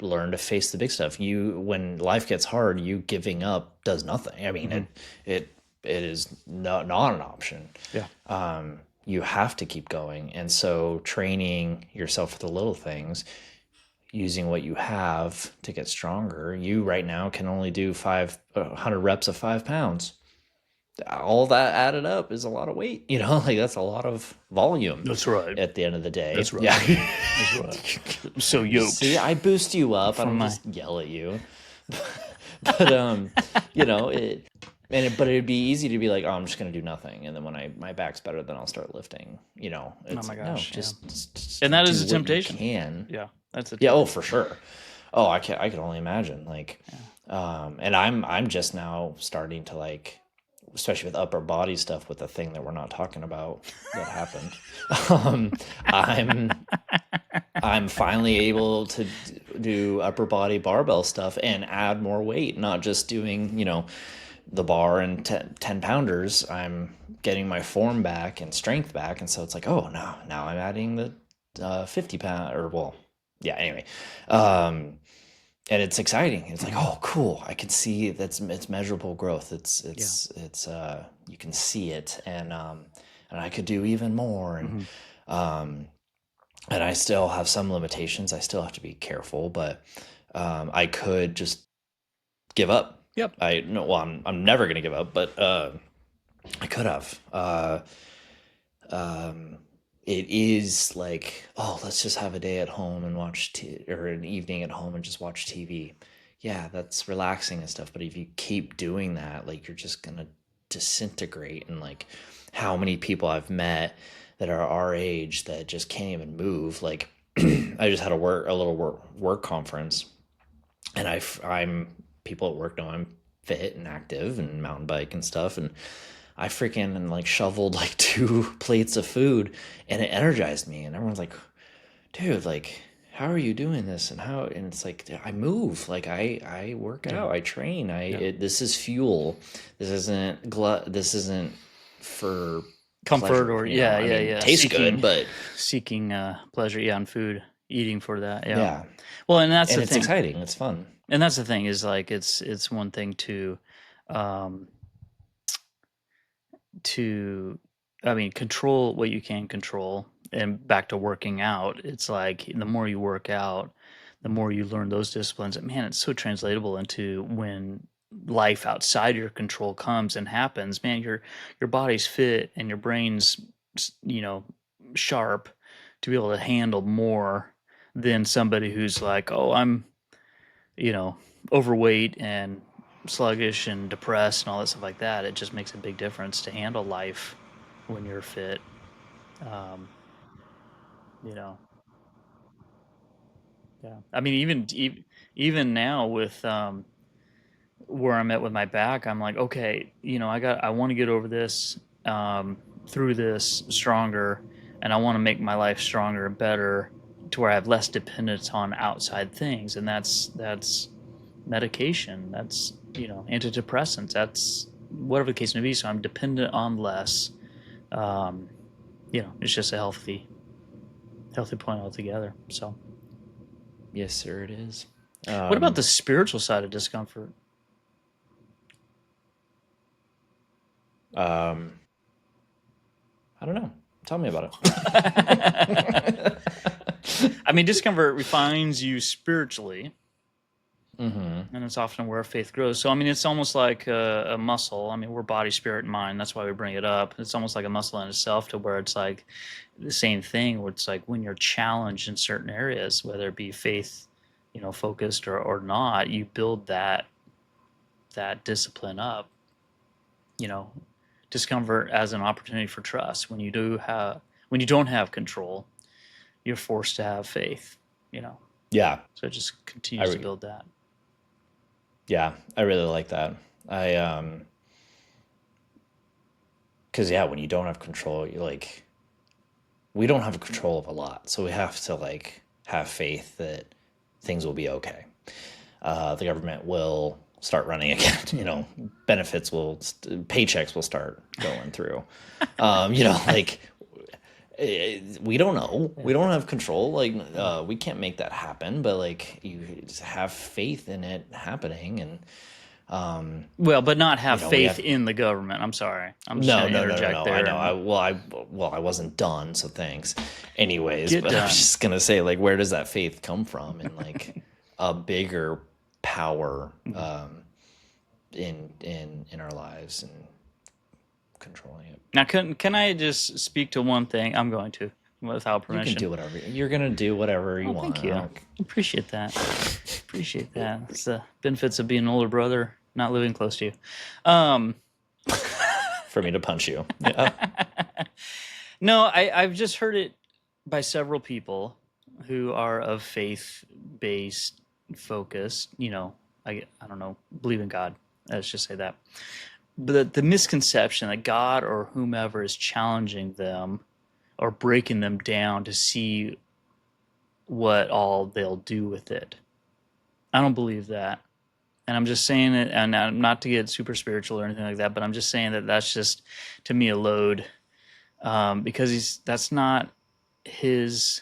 Speaker 2: learn to face the big stuff. When life gets hard, you giving up does nothing. I mean, it is not an option.
Speaker 3: Yeah.
Speaker 2: You have to keep going, and so training yourself for the little things, using what you have to get stronger. You right now can only do 500 reps of 5 pounds. All that added up is a lot of weight, like that's a lot of volume.
Speaker 3: That's right.
Speaker 2: At the end of the day.
Speaker 3: That's right.
Speaker 2: Yeah.
Speaker 3: That's right. I'm so yoked.
Speaker 2: See, I boost you up. I don't just yell at you. But But it'd be easy to be like, oh, I'm just gonna do nothing, and then when my back's better, then I'll start lifting. It's
Speaker 3: my
Speaker 2: like, no,
Speaker 3: gosh,
Speaker 2: just
Speaker 3: and that
Speaker 2: do
Speaker 3: is a
Speaker 2: what you
Speaker 3: temptation.
Speaker 2: can.
Speaker 3: Yeah, that's a
Speaker 2: Yeah,
Speaker 3: temptation.
Speaker 2: oh, for sure. Oh, I can only imagine. Like, and I'm just now starting to like, especially with upper body stuff, with the thing that we're not talking about that happened. um, I'm finally able to do upper body barbell stuff and add more weight, not just doing, the bar and 10 pounders. I'm getting my form back and strength back. And so it's like, oh, no, now I'm adding the 50 pound or well, yeah, anyway. And it's exciting. It's like, oh, cool. I can see it's measurable growth. It's you can see it. And I could do even more. And I still have some limitations. I still have to be careful, but I could just give up.
Speaker 3: Yep.
Speaker 2: I'm never going to give up, but I could have. It is like, oh, let's just have a day at home and watch or an evening at home and just watch TV. Yeah, that's relaxing and stuff. But if you keep doing that, like you're just going to disintegrate. And like how many people I've met that are our age that just can't even move. Like I just had a little work conference, and I'm people at work know I'm fit and active and mountain bike and stuff, and I freaking like shoveled like 2 plates of food, and it energized me. And everyone's like, dude, like, how are you doing this? And it's like, I move, like I work out, I train, this is fuel. This isn't for
Speaker 3: Comfort
Speaker 2: pleasure,
Speaker 3: or yeah.
Speaker 2: Tastes good, but
Speaker 3: seeking pleasure, and food, eating for that.
Speaker 2: yeah.
Speaker 3: Well, and that's the
Speaker 2: it's
Speaker 3: thing.
Speaker 2: exciting. It's fun.
Speaker 3: And that's the thing is like it's one thing to control what you can control, and back to working out. It's like the more you work out, the more you learn those disciplines. And man, it's so translatable into when life outside your control comes and happens. Man, your body's fit and your brain's sharp to be able to handle more than somebody who's like, oh, I'm overweight and sluggish and depressed and all that stuff like that. It just makes a big difference to handle life when you're fit. Yeah. I mean, even now with where I'm at with my back, I'm like, okay, I want to get over this, through this stronger, and I want to make my life stronger and better to where I have less dependence on outside things, and that's medication, that's antidepressants, that's whatever the case may be. So I'm dependent on less. It's just a healthy point altogether. So
Speaker 2: Yes, sir, it is.
Speaker 3: what about the spiritual side of discomfort?
Speaker 2: I don't know. Tell me about it.
Speaker 3: I mean, discomfort refines you spiritually.
Speaker 2: Mm-hmm.
Speaker 3: And it's often where faith grows. So, I mean, it's almost like a muscle. I mean, we're body, spirit, and mind. That's why we bring it up. It's almost like a muscle in itself, to where it's like the same thing, where it's like when you're challenged in certain areas, whether it be faith, focused or not, you build that discipline up. Discomfort as an opportunity for trust. When you don't have control, you're forced to have faith.
Speaker 2: Yeah.
Speaker 3: So it just continues to build that.
Speaker 2: Yeah, I really like that. Because when you don't have control, we don't have control of a lot, so we have to have faith that things will be okay. The government will start running again. Benefits paychecks will start going through. We don't know. We don't have control. We can't make that happen. But you just have faith in it happening, and
Speaker 3: but not have faith in the government. I'm sorry. I'm just going to interject there.
Speaker 2: I know. I wasn't done. So thanks. Anyways,
Speaker 3: I was
Speaker 2: just gonna say, where does that faith come from? And a bigger power in our lives and controlling it.
Speaker 3: Now, can I just speak to one thing? I'm going to, without permission.
Speaker 2: You can do whatever. You're going to do whatever you want.
Speaker 3: Thank you. Appreciate that. Appreciate that. It's the benefits of being an older brother, not living close to you.
Speaker 2: for me to punch you. Yeah.
Speaker 3: No, I've just heard it by several people who are of faith-based focus. I don't know, believe in God. Let's just say that. But the misconception that God or whomever is challenging them or breaking them down to see what all they'll do with it. I don't believe that. And I'm just saying it, and not to get super spiritual or anything like that, but I'm just saying that that's just, to me, a load, because that's not his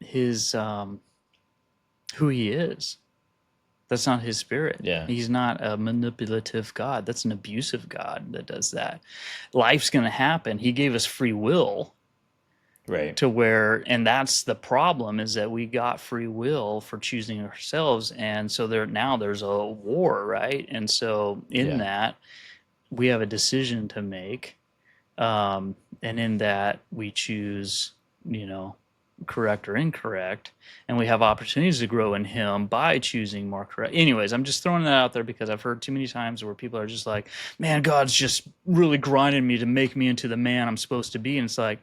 Speaker 3: who he is. That's not his spirit.
Speaker 2: Yeah.
Speaker 3: He's not a manipulative God. That's an abusive God that does that. Life's going to happen. He gave us free will.
Speaker 2: Right.
Speaker 3: To where, and that's the problem, is that we got free will for choosing ourselves, and so there's a war, right? And so in that, we have a decision to make, and in that we choose, correct or incorrect, and we have opportunities to grow in Him by choosing more correct. Anyways, I'm just throwing that out there because I've heard too many times where people are just like, "Man, God's just really grinding me to make me into the man I'm supposed to be," and it's like,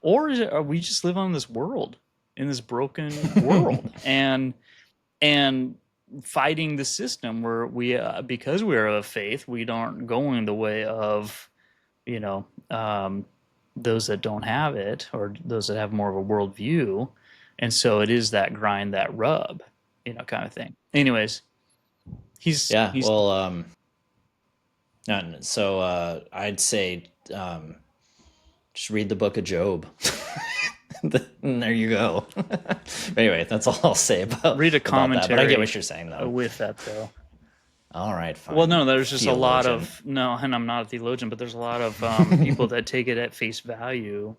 Speaker 3: are we just live on this world, in this broken world, and fighting the system where we, because we are of faith, we aren't going the way of, those that don't have it, or those that have more of a worldview. And so it is that grind, that rub, kind of thing. Anyways, he's
Speaker 2: well, so I'd say just read the book of Job. And there you go. Anyway, that's all I'll say about
Speaker 3: read a commentary.
Speaker 2: That. But I get what you're saying, though.
Speaker 3: With that, though.
Speaker 2: All right, fine.
Speaker 3: Well, no, there's just a lot of and I'm not a theologian, but there's a lot of people that take it at face value,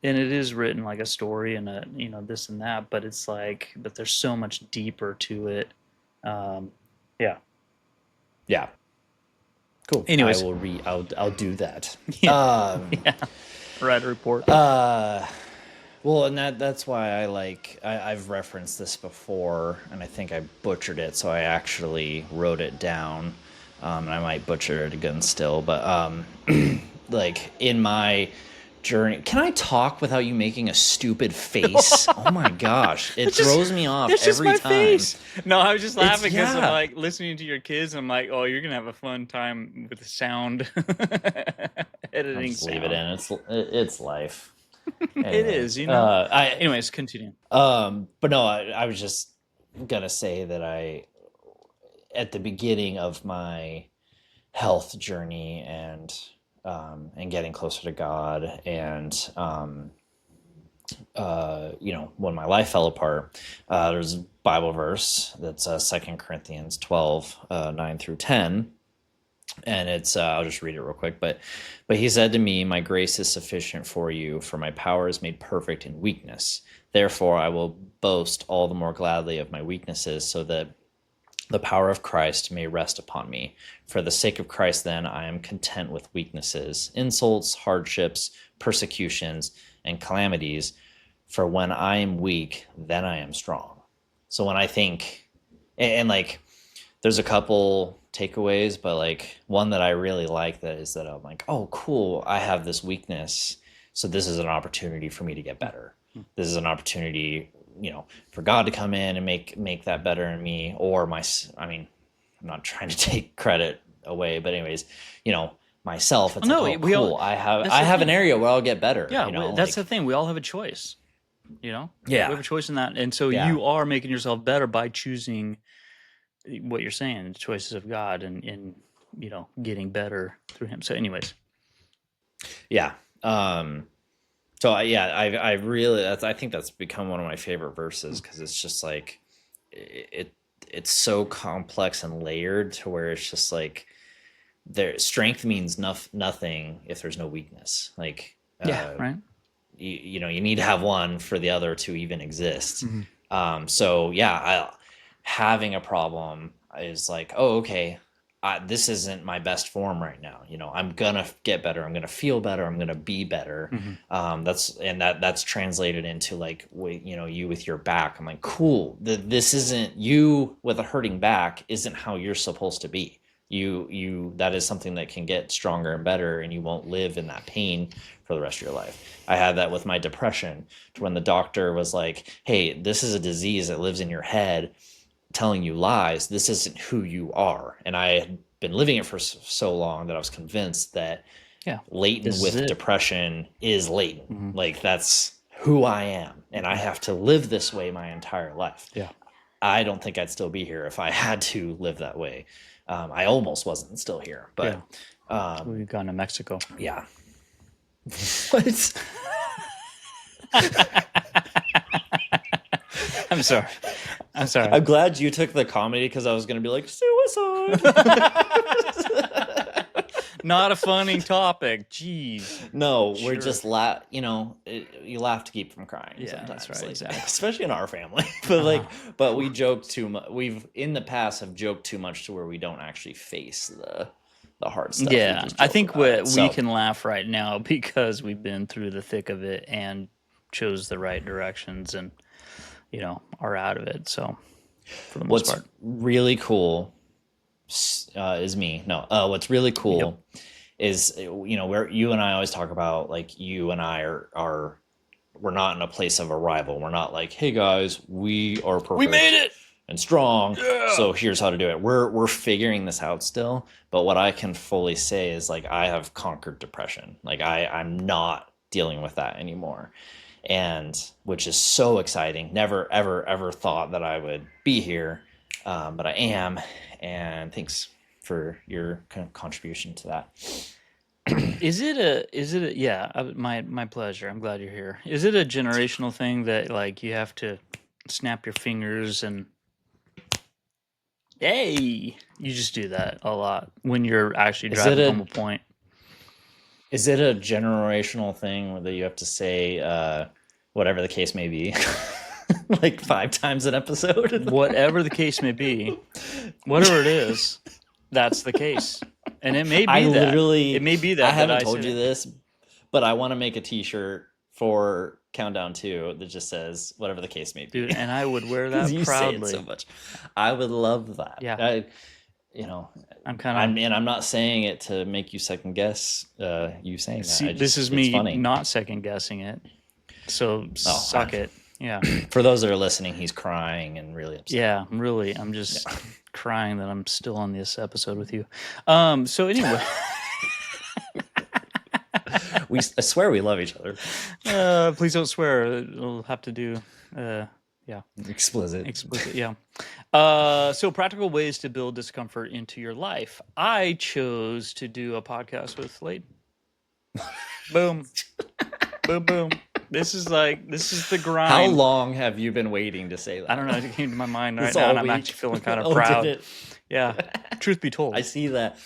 Speaker 3: and it is written like a story and this and that, but it's like, but there's so much deeper to it.
Speaker 2: Yeah. Cool.
Speaker 3: Anyways,
Speaker 2: I'll do that.
Speaker 3: Yeah. Write a report.
Speaker 2: Well, and that's why I've referenced this before, and I think I butchered it, so I actually wrote it down, and I might butcher it again still, but like in my journey, can I talk without you making a stupid face? Oh my gosh, it throws me off every time.
Speaker 3: Face. No, I was just laughing because I'm like listening to your kids, and I'm like, oh, you're gonna have a fun time with the sound editing.
Speaker 2: I'll just leave it in. It's life. Anyway,
Speaker 3: it is, anyways, continue.
Speaker 2: But no, I was just gonna say that at the beginning of my health journey and getting closer to God, and when my life fell apart, there's a Bible verse that's 2 Corinthians 12, 9 through 10. And it's, I'll just read it real quick. But he said to me, "My grace is sufficient for you, for my power is made perfect in weakness. Therefore, I will boast all the more gladly of my weaknesses, so that the power of Christ may rest upon me. For the sake of Christ, then, I am content with weaknesses, insults, hardships, persecutions, and calamities. For when I am weak, then I am strong." So when I think, and like, there's a couple takeaways, but like one that I really like that is that I'm like, oh, cool, I have this weakness, so this is an opportunity for me to get better. This is an opportunity, for God to come in and make that better in me, or I'm not trying to take credit away, but anyways, myself. It's cool. I have an area where I'll get better.
Speaker 3: Yeah, that's the thing. We all have a choice.
Speaker 2: Yeah,
Speaker 3: we have a choice in that, and so you are making yourself better by choosing what you're saying, the choices of God, and getting better through Him. So, anyways,
Speaker 2: yeah. So I really, I think that's become one of my favorite verses, because it's just like it's so complex and layered to where it's just like strength means nothing if there's no weakness. Like
Speaker 3: right.
Speaker 2: You need to have one for the other to even exist. Mm-hmm. Having a problem is like, oh, okay, this isn't my best form right now. I'm gonna get better. I'm gonna feel better. I'm gonna be better. Mm-hmm. That's translated into like, you with your back. I'm like, cool. This isn't, you with a hurting back isn't how you're supposed to be. You that is something that can get stronger and better, and you won't live in that pain for the rest of your life. I had that with my depression, to when the doctor was like, hey, this is a disease that lives in your head telling you lies. This isn't who you are. And I had been living it for so long that I was convinced that Leighton with depression is Leighton. Like, that's who I am, and I have to live this way my entire life. I don't think I'd still be here if I had to live that way. I almost wasn't still here, but
Speaker 3: we've gone to Mexico.
Speaker 2: Yeah. What?
Speaker 3: I'm sorry.
Speaker 2: I'm glad you took the comedy, because I was going to be like, suicide.
Speaker 3: Not a funny topic. Jeez.
Speaker 2: No, we're just you laugh to keep from crying.
Speaker 3: Yeah,
Speaker 2: sometimes,
Speaker 3: that's right.
Speaker 2: like,
Speaker 3: Exactly.
Speaker 2: especially in our family. But but we joke too much. We've in the past have joked too much to where we don't actually face the hard stuff.
Speaker 3: Yeah, I think we can laugh right now because we've been through the thick of it and chose the right directions, and are out of it. So for the most part,
Speaker 2: really cool is me. No, what's really cool is where you and I always talk about, like, you and I are we're not in a place of arrival. We're not like, hey guys, we are perfect.
Speaker 3: We made it
Speaker 2: and strong. Yeah. So here's how to do it. We're figuring this out still. But what I can fully say is, like, I have conquered depression. Like, I'm not dealing with that anymore. And which is so exciting. Never, ever, ever thought that I would be here. But I am. And thanks for your contribution to that.
Speaker 3: My pleasure. I'm glad you're here. Is it a generational thing that, like, you have to snap your fingers and hey, you just do that a lot when you're actually driving home a point?
Speaker 2: Is it a generational thing that you have to say whatever the case may be like 5 times an episode?
Speaker 3: Whatever the case may be, whatever it is, that's the case. And it may be it may be that.
Speaker 2: I haven't told you this, but I want to make a t-shirt for Countdown 2 that just says whatever the case may be.
Speaker 3: Dude, and I would wear that
Speaker 2: you
Speaker 3: proudly.
Speaker 2: Say it so much. I would love that.
Speaker 3: Yeah.
Speaker 2: I'm not saying it to make you second guess you saying that.
Speaker 3: This is me not second guessing it. So suck it. Yeah.
Speaker 2: For those that are listening, he's crying and really upset.
Speaker 3: Yeah, I'm just crying that I'm still on this episode with you. So anyway,
Speaker 2: I swear we love each other.
Speaker 3: Please don't swear. We'll have to do
Speaker 2: explicit.
Speaker 3: Yeah. So practical ways to build discomfort into your life. I chose to do a podcast with Leighton. Boom. Boom, boom. This is the grind.
Speaker 2: How long have you been waiting to say that?
Speaker 3: I don't know. It came to my mind right now, and I'm actually feeling kind of proud.
Speaker 2: Did it?
Speaker 3: Yeah. Truth be told.
Speaker 2: I see that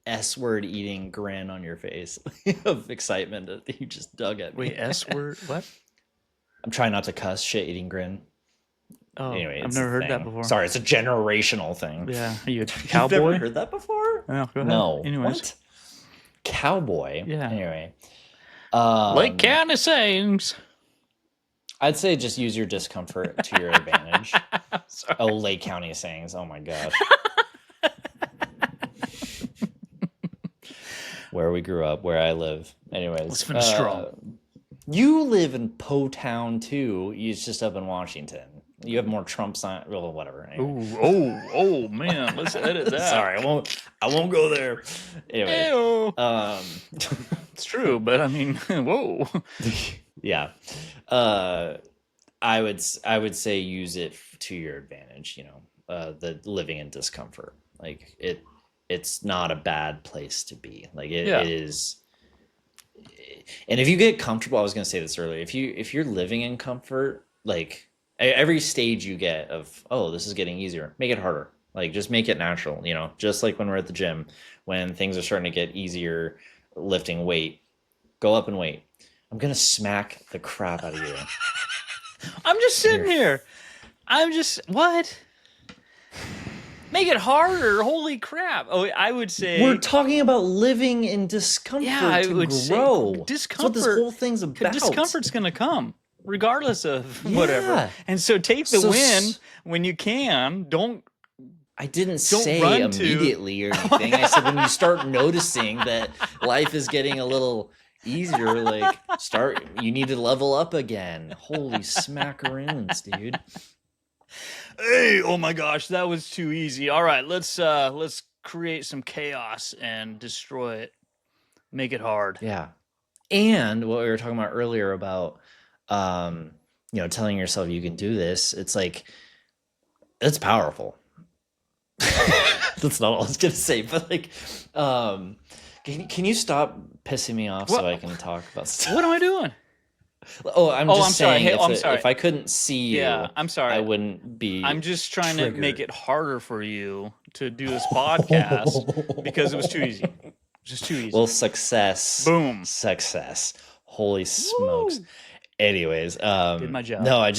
Speaker 2: S-word eating grin on your face of excitement that you just dug at me.
Speaker 3: Wait, S-word? What?
Speaker 2: I'm trying not to cuss. Shit eating grin.
Speaker 3: Oh,
Speaker 2: anyway,
Speaker 3: I've never heard that before.
Speaker 2: Sorry, it's a generational thing.
Speaker 3: Yeah. Are you a cowboy?
Speaker 2: You've never heard that before?
Speaker 3: Oh, go ahead.
Speaker 2: No.
Speaker 3: Anyways.
Speaker 2: What? Cowboy?
Speaker 3: Yeah.
Speaker 2: Anyway.
Speaker 3: Lake County sayings.
Speaker 2: I'd say just use your discomfort to your advantage. Lake County sayings. Oh my god. Where we grew up, where I live. Anyways.
Speaker 3: Let's finish strong.
Speaker 2: You live in Po Town too. It's just up in Washington. You have more Trump sign. Well, whatever. Anyway.
Speaker 3: Oh man. Let's edit that.
Speaker 2: Sorry, I won't go there. Anyway.
Speaker 3: It's true, but I mean, whoa.
Speaker 2: Yeah. I would say use it to your advantage. The living in discomfort. Like it's not a bad place to be. Like it is. And if you get comfortable, I was going to say this earlier. If you're living in comfort, like every stage you get of, oh, this is getting easier, make it harder. Like just make it natural. Just like when we're at the gym, when things are starting to get easier, lifting weight, go up and weight. I'm going to smack the crap out of you.
Speaker 3: I'm just sitting here. What? Make it harder. Holy crap. Oh, I would say.
Speaker 2: We're talking about living in discomfort to grow.
Speaker 3: Say discomfort.
Speaker 2: That's what this whole thing's about.
Speaker 3: Discomfort's going to come regardless of whatever. And so take the win when you can. Don't
Speaker 2: I didn't
Speaker 3: Don't
Speaker 2: say
Speaker 3: run to-
Speaker 2: immediately or anything. I said when you start noticing that life is getting a little easier, like you need to level up again. Holy smackaroons, dude.
Speaker 3: Hey, oh my gosh, that was too easy. All right, let's create some chaos and destroy it. Make it hard.
Speaker 2: Yeah. And what we were talking about earlier about telling yourself you can do this, it's like it's powerful. That's not all I was gonna say, but like can you stop pissing me off so I can talk about stuff?
Speaker 3: What am I doing?
Speaker 2: Oh, I'm just saying
Speaker 3: sorry.
Speaker 2: if,
Speaker 3: I'm sorry.
Speaker 2: if I couldn't see you,
Speaker 3: Yeah, I'm sorry.
Speaker 2: I wouldn't be
Speaker 3: I'm just trying to make
Speaker 2: triggered.
Speaker 3: it harder for you to do this podcast because it was too easy. Just too easy.
Speaker 2: Well, success.
Speaker 3: Boom.
Speaker 2: Success. Holy smokes.
Speaker 3: Woo.
Speaker 2: Anyways,
Speaker 3: Did my job.
Speaker 2: no, I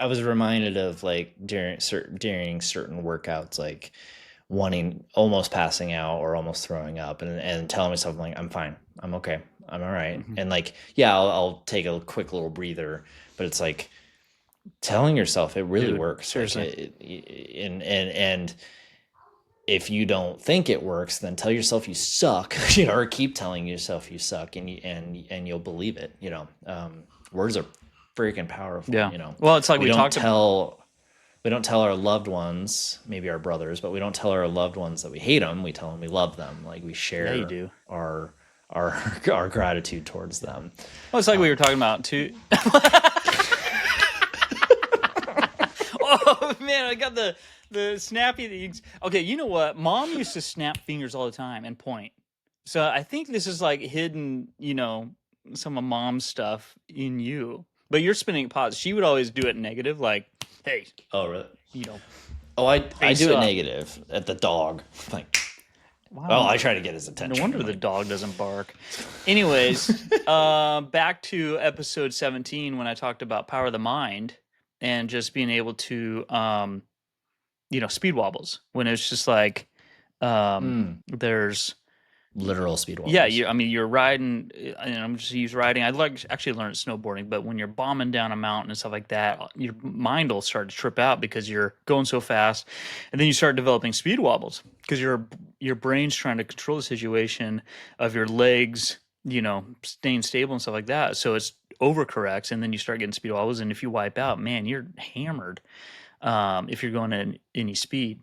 Speaker 2: was reminded of like during certain workouts, like almost passing out or almost throwing up and telling myself like, I'm fine. I'm okay. I'm all right.
Speaker 3: Mm-hmm.
Speaker 2: And like, yeah, I'll take a quick little breather, but it's like telling yourself it really works.
Speaker 3: Seriously.
Speaker 2: Like and if you don't think it works, then tell yourself you suck, or keep telling yourself you suck, and you'll believe it. Words are freaking powerful.
Speaker 3: Yeah. Well, it's like we don't
Speaker 2: tell our loved ones, maybe our brothers, but we don't tell our loved ones that we hate them. We tell them we love them. Like we share
Speaker 3: Yeah, you do.
Speaker 2: our gratitude towards them.
Speaker 3: Well, it's like we were talking about too. Oh man, I got the snappy. Okay, you know what? Mom used to snap fingers all the time and point. So I think this is like hidden, some of Mom's stuff in you. But you're spinning it positive. She would always do it negative, like, "Hey,
Speaker 2: Oh, really?
Speaker 3: Oh,
Speaker 2: I do it negative at the dog. Like,
Speaker 3: wow.
Speaker 2: oh, I try to get his attention.
Speaker 3: No wonder the dog doesn't bark. Anyways, back to episode 17 when I talked about power of the mind and just being able to, speed wobbles. When it's just like, there's
Speaker 2: literal speed wobbles.
Speaker 3: Yeah, you're riding, and I'm just use riding. I'd like actually learn snowboarding, but when you're bombing down a mountain and stuff like that, your mind will start to trip out because you're going so fast, and then you start developing speed wobbles because your brain's trying to control the situation of your legs, staying stable and stuff like that. So it's overcorrects, and then you start getting speed wobbles, and if you wipe out, man, you're hammered. If you're going at any speed.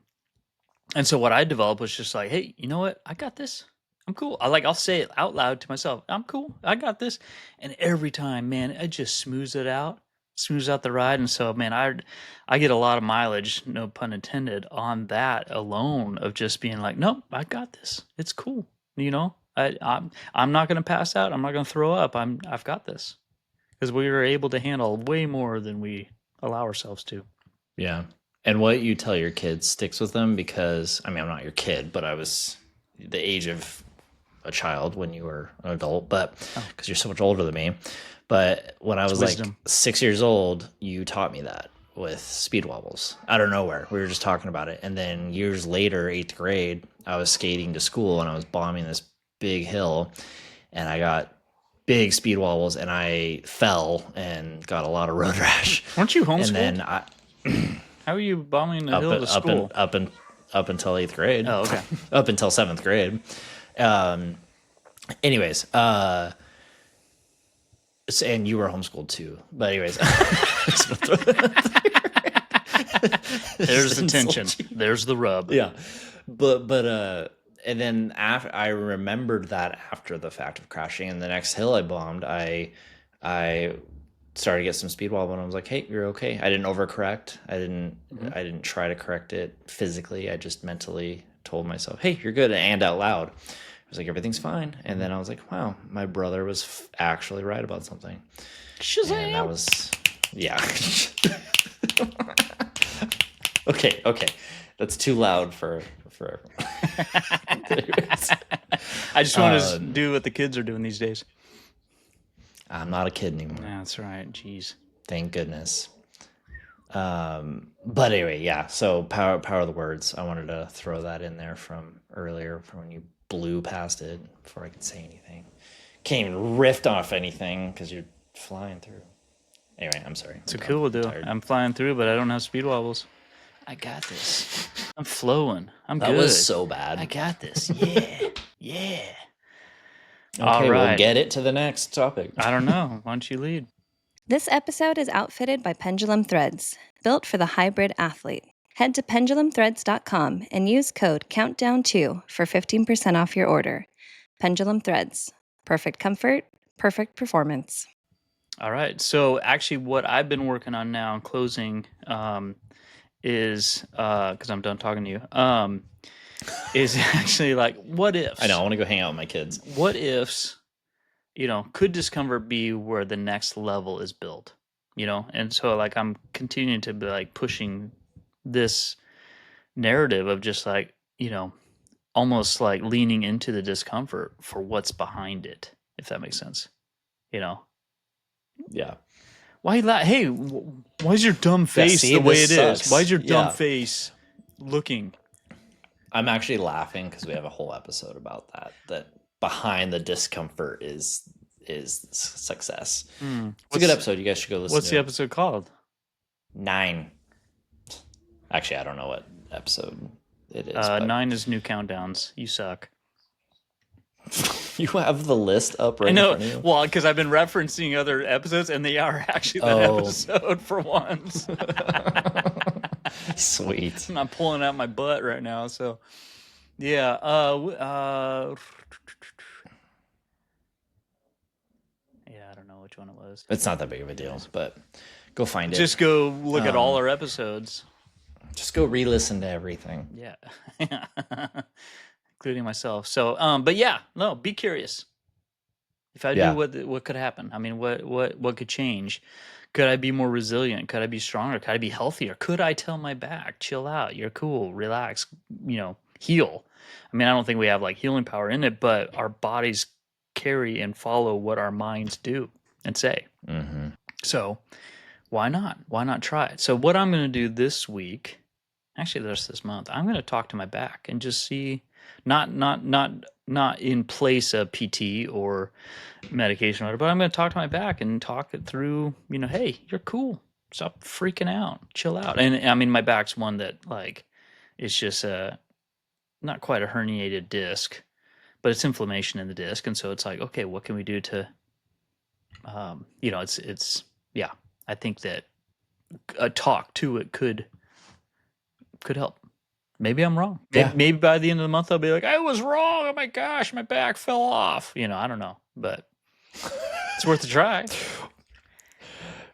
Speaker 3: And so what I developed was just like, hey, you know what? I got this. I'm cool. I'll say it out loud to myself. I'm cool. I got this. And every time, man, it just smooths out the ride. And so, man, I get a lot of mileage, no pun intended, on that alone of just being like, nope, I got this. It's cool. I'm not going to pass out. I'm not going to throw up. I've got this. Because we were able to handle way more than we allow ourselves to.
Speaker 2: Yeah. And what you tell your kids sticks with them because, I'm not your kid, but I was the age of a child when you were an adult, but because you're so much older than me. But when I was like 6 years old, you taught me that with speed wobbles out of nowhere. We were just talking about it. And then years later, 8th grade, I was skating to school and I was bombing this big hill and I got big speed wobbles and I fell and got a lot of road rash.
Speaker 3: Weren't you homeschooled?
Speaker 2: And then
Speaker 3: how are you bombing the hill to school?
Speaker 2: Up until 8th grade.
Speaker 3: Oh, okay.
Speaker 2: Up until 7th grade. Anyways, and you were homeschooled too. But anyways,
Speaker 3: there's the tension. There's the rub.
Speaker 2: Yeah, but and then I remembered that after the fact of crashing, and the next hill I bombed, I started to get some speed wobble, and I was like, "Hey, you're okay." I didn't overcorrect. I didn't try to correct it physically. I just mentally told myself, "Hey, you're good," and out loud, I was like, "Everything's fine." And then I was like, "Wow, my brother was actually right about something."
Speaker 3: Shazam!
Speaker 2: And that was, yeah. Okay, that's too loud for.
Speaker 3: I just want to do what the kids are doing these days.
Speaker 2: I'm not a kid anymore.
Speaker 3: Yeah, that's right. Jeez.
Speaker 2: Thank goodness. But anyway, yeah. So power of the words. I wanted to throw that in there from earlier, from when you blew past it before I could say anything. Can't even riff off anything because you're flying through. Anyway, I'm sorry.
Speaker 3: It's a cool deal. I'm flying through, but I don't have speed wobbles. I got this. I'm flowing. I'm
Speaker 2: That
Speaker 3: good.
Speaker 2: was so bad.
Speaker 3: I got this. Yeah. Yeah.
Speaker 2: Okay,
Speaker 3: All
Speaker 2: we'll
Speaker 3: right.
Speaker 2: get it to the next topic.
Speaker 3: I don't know. Why don't you lead?
Speaker 1: This episode is outfitted by Pendulum Threads, built for the hybrid athlete. Head to pendulumthreads.com and use code COUNTDOWN2 for 15% off your order. Pendulum Threads. Perfect comfort, perfect performance.
Speaker 3: All right. So actually what I've been working on now in closing is because I'm done talking to you, is actually like what ifs.
Speaker 2: I know, I want to go hang out with my kids.
Speaker 3: What ifs, could discomfort be where the next level is built? And so like I'm continuing to be like pushing this narrative of just like, almost like leaning into the discomfort for what's behind it, if that makes sense.
Speaker 2: Yeah.
Speaker 3: Why hey, why is your dumb face
Speaker 2: see,
Speaker 3: the way it
Speaker 2: this
Speaker 3: is?
Speaker 2: sucks.
Speaker 3: Why is your dumb
Speaker 2: Yeah.
Speaker 3: face looking?
Speaker 2: I'm actually laughing because we have a whole episode about that behind the discomfort is success. It's a good episode. You guys should go listen
Speaker 3: What's
Speaker 2: to
Speaker 3: the
Speaker 2: it.
Speaker 3: episode called?
Speaker 2: 9. Actually, I don't know what episode it is. But
Speaker 3: 9 is new countdowns. You suck.
Speaker 2: you have the list up right
Speaker 3: I know.
Speaker 2: in front of you?
Speaker 3: Well, because I've been referencing other episodes, and they are actually that episode for once.
Speaker 2: Sweet.
Speaker 3: I'm not pulling out my butt right now, so yeah. Yeah, I don't know which one it was.
Speaker 2: It's not that big of a deal, but go find it.
Speaker 3: Just go look at all our episodes.
Speaker 2: Just go re-listen to everything.
Speaker 3: Yeah. Including myself. So, but yeah, no, be curious. If I do, what could happen? I mean, what could change? Could I be more resilient? Could I be stronger? Could I be healthier? Could I tell my back, chill out, you're cool, relax, heal? I mean, I don't think we have like healing power in it, but our bodies carry and follow what our minds do and say.
Speaker 2: Mm-hmm.
Speaker 3: So why not? Why not try it? So what I'm going to do this week, actually the rest of this month, I'm going to talk to my back and just see, not in place of PT or medication or whatever, but I'm going to talk to my back and talk it through, hey, you're cool. Stop freaking out. Chill out. And I mean, my back's one that like, it's just not quite a herniated disc, but it's inflammation in the disc. And so it's like, okay, what can we do to, it's yeah, I think that a talk to it could help. Maybe I'm wrong.
Speaker 2: Yeah.
Speaker 3: Maybe by the end of the month, I'll be like, I was wrong. Oh my gosh, my back fell off. I don't know, but it's worth a try.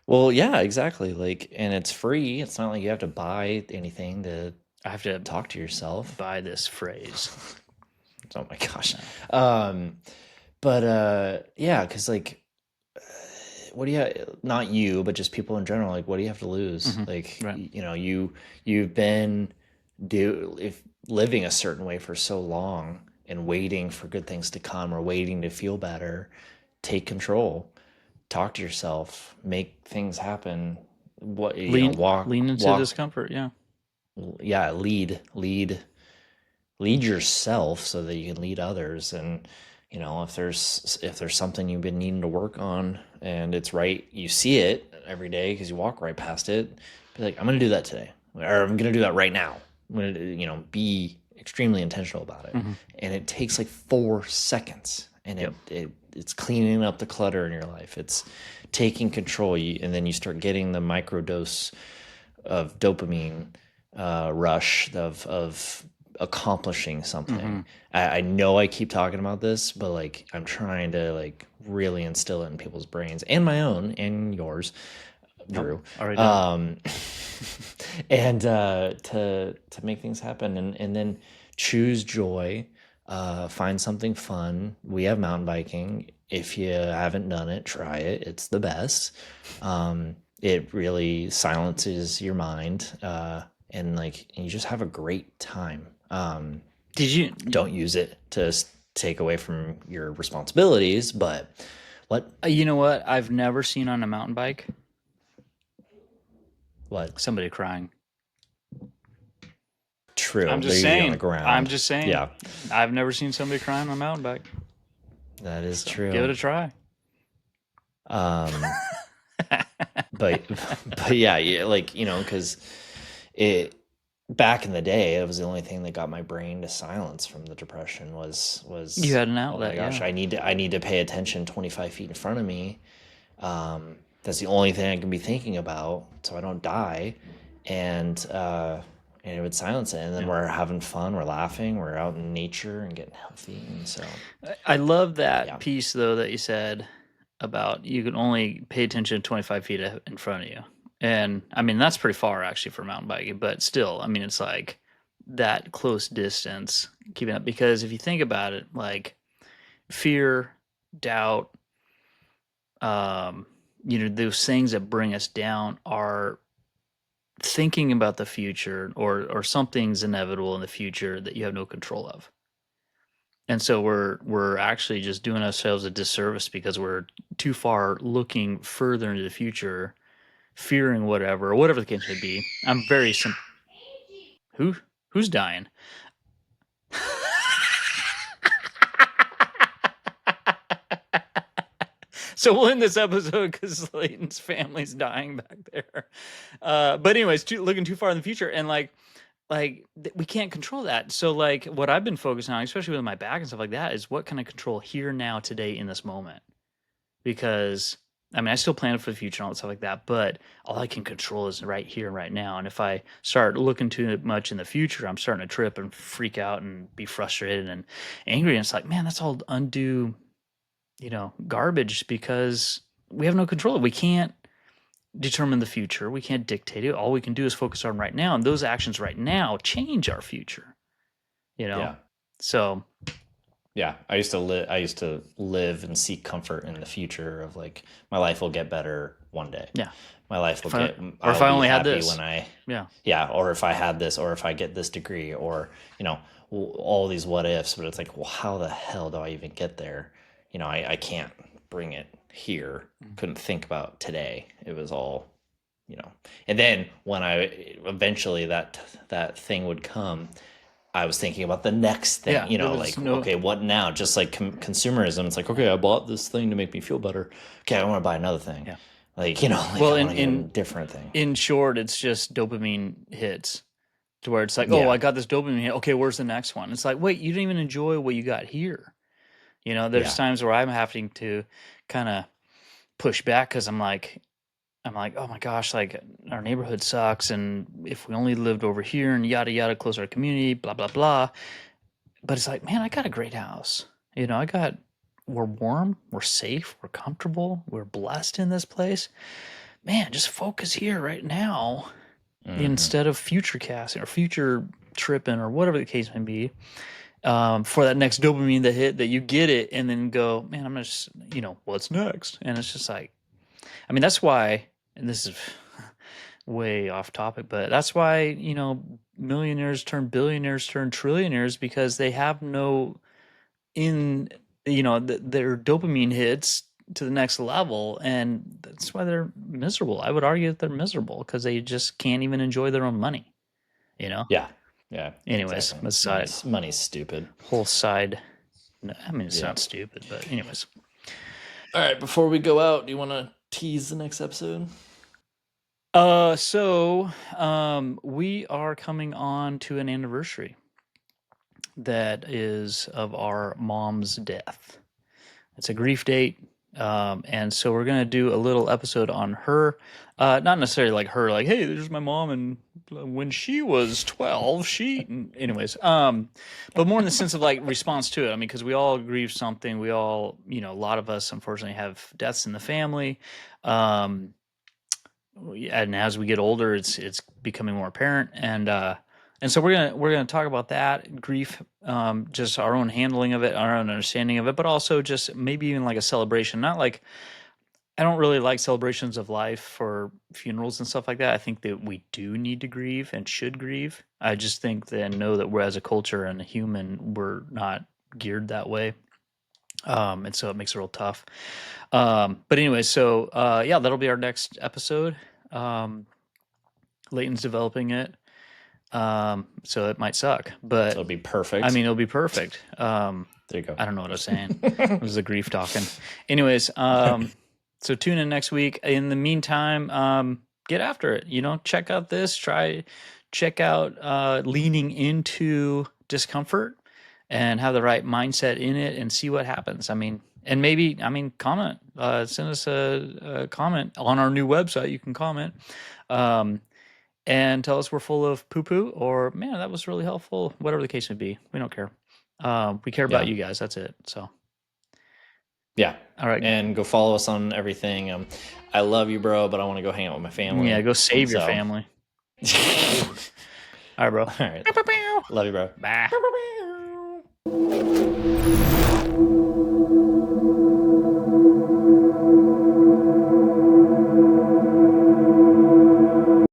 Speaker 2: Well, yeah, exactly. Like, and it's free. It's not like you have to buy anything to.
Speaker 3: I have to
Speaker 2: talk to yourself.
Speaker 3: Buy this phrase.
Speaker 2: Oh my gosh. But yeah, because like, what do you? Not you, but just people in general. Like, what do you have to lose?
Speaker 3: Mm-hmm.
Speaker 2: Like,
Speaker 3: right.
Speaker 2: you've been living a certain way for so long and waiting for good things to come or waiting to feel better. Take control. Talk to yourself. Make things happen.
Speaker 3: Lean into discomfort. Yeah.
Speaker 2: Yeah. Lead yourself so that you can lead others. And if there's something you've been needing to work on and it's right, you see it every day because you walk right past it, be like, I'm gonna do that today, or I'm gonna do that right now. I'm gonna be extremely intentional about it.
Speaker 3: Mm-hmm.
Speaker 2: And it takes like 4 seconds, and it's cleaning up the clutter in your life. It's taking control, and then you start getting the microdose of dopamine rush of accomplishing something.
Speaker 3: Mm-hmm.
Speaker 2: I know I keep talking about this, but like I'm trying to like really instill it in people's brains and my own and yours, Drew.
Speaker 3: Already done.
Speaker 2: And to make things happen, and then choose joy. Find something fun. We have mountain biking. If you haven't done it, try it. It's the best. It really silences your mind, and you just have a great time. Don't use it to take away from your responsibilities, but what?
Speaker 3: You know what? I've never seen on a mountain bike.
Speaker 2: What?
Speaker 3: Somebody crying.
Speaker 2: True.
Speaker 3: I'm just
Speaker 2: They're usually
Speaker 3: saying.
Speaker 2: on the ground.
Speaker 3: I'm just saying.
Speaker 2: Yeah.
Speaker 3: I've never seen somebody crying on a mountain bike.
Speaker 2: That is true.
Speaker 3: Give it a try.
Speaker 2: But yeah, because back in the day, it was the only thing that got my brain to silence from the depression
Speaker 3: You
Speaker 2: was
Speaker 3: had an
Speaker 2: oh my
Speaker 3: outlet,
Speaker 2: gosh,
Speaker 3: yeah.
Speaker 2: I need to pay attention 25 feet in front of me. That's the only thing I can be thinking about so I don't die. And it would silence it. And then we're having fun, we're laughing, we're out in nature and getting healthy. And so
Speaker 3: I love that
Speaker 2: yeah.
Speaker 3: piece though that you said about you can only pay attention 25 feet in front of you. And I mean, that's pretty far actually for mountain biking, but still, I mean, it's like that close distance keeping up. Because if you think about it, like fear, doubt, those things that bring us down are thinking about the future or something's inevitable in the future that you have no control of. And so we're actually just doing ourselves a disservice because we're too far looking further into the future, fearing whatever the case may be. I'm very who's dying? So we'll end this episode because Leighton's family's dying back there. But anyways, looking too far in the future, and we can't control that. So like what I've been focusing on, especially with my back and stuff like that, is what can I control here, now, today, in this moment? Because I mean, I still plan for the future and all that stuff like that, but all I can control is right here and right now. And if I start looking too much in the future, I'm starting to trip and freak out and be frustrated and angry. And it's like, man, that's all undue, garbage because we have no control. We can't determine the future. We can't dictate it. All we can do is focus on right now. And those actions right now change our future,
Speaker 2: Yeah.
Speaker 3: So
Speaker 2: Yeah, I used to live and seek comfort in the future of like my life will get better one day.
Speaker 3: yeah.
Speaker 2: My life will get
Speaker 3: Or if
Speaker 2: I'll
Speaker 3: I
Speaker 2: be
Speaker 3: only had
Speaker 2: happy
Speaker 3: this.
Speaker 2: when I
Speaker 3: Yeah.
Speaker 2: or if I had this or if I get this degree or all these what ifs, but it's like, well, how the hell do I even get there? I can't bring it here. Couldn't think about today. It was all, and then when I eventually that thing would come, I was thinking about the next thing, okay, what now? Just like consumerism. It's like, okay, I bought this thing to make me feel better. Okay, I want to buy another thing.
Speaker 3: Yeah.
Speaker 2: I want to get a different thing.
Speaker 3: In short, it's just dopamine hits to where it's like,
Speaker 2: Yeah.
Speaker 3: oh, I got this dopamine hit. Okay, where's the next one? It's like, wait, you didn't even enjoy what you got here. There's times where I'm having to kind of push back because I'm like, oh my gosh, like our neighborhood sucks, and if we only lived over here and yada yada, close to our community, blah blah blah. But it's like, man, I got a great house. We're warm, we're safe, we're comfortable, we're blessed in this place. Man, just focus here right now instead of future casting or future tripping or whatever the case may be. For that next dopamine that you get it and then go, man, I'm gonna just, what's next? And it's just like, I mean, that's why, and this is way off topic, but that's why, millionaires turn billionaires, turn trillionaires, because they have no their dopamine hits to the next level, and that's why they're miserable. I would argue that they're miserable because they just can't even enjoy their own money.
Speaker 2: Yeah.
Speaker 3: Anyways,
Speaker 2: exactly. Money's stupid.
Speaker 3: Whole side. No, I mean, it's not stupid, but anyways.
Speaker 2: All right, before we go out, do you want to tease the next episode?
Speaker 3: So we are coming on to an anniversary that is of our mom's death. It's a grief date. And so we're going to do a little episode on her, not necessarily like her, like, hey, there's my mom. And when she was 12, anyways, but more in the sense of like response to it. I mean, because we all grieve something. We all, a lot of us unfortunately have deaths in the family. And as we get older, it's becoming more apparent. And so we're gonna talk about that grief, just our own handling of it, our own understanding of it, but also just maybe even like a celebration. Not like, I don't really like celebrations of life for funerals and stuff like that. I think that we do need to grieve and should grieve. I just think that know that we're, as a culture and a human, we're not geared that way. And so it makes it real tough. But anyway, so that'll be our next episode. Leighton's developing it. So it might suck, but
Speaker 2: it'll be perfect.
Speaker 3: I mean, it'll be perfect.
Speaker 2: There you go.
Speaker 3: I don't know what I was saying. It was the grief talking. Anyways, so tune in next week. In the meantime, get after it. Check out this. Try check out Leaning Into Discomfort and have the right mindset in it and see what happens. I mean, and maybe, comment, send us a comment on our new website. You can comment and tell us we're full of poo poo, or man, that was really helpful. Whatever the case may be, we don't care. We care about you guys. That's it. So,
Speaker 2: yeah.
Speaker 3: All right.
Speaker 2: And go follow us on everything. I love you, bro, but I want to go hang out with my family.
Speaker 3: Yeah, go save your family. All right, bro.
Speaker 2: All right. Love you, bro.
Speaker 3: Bye.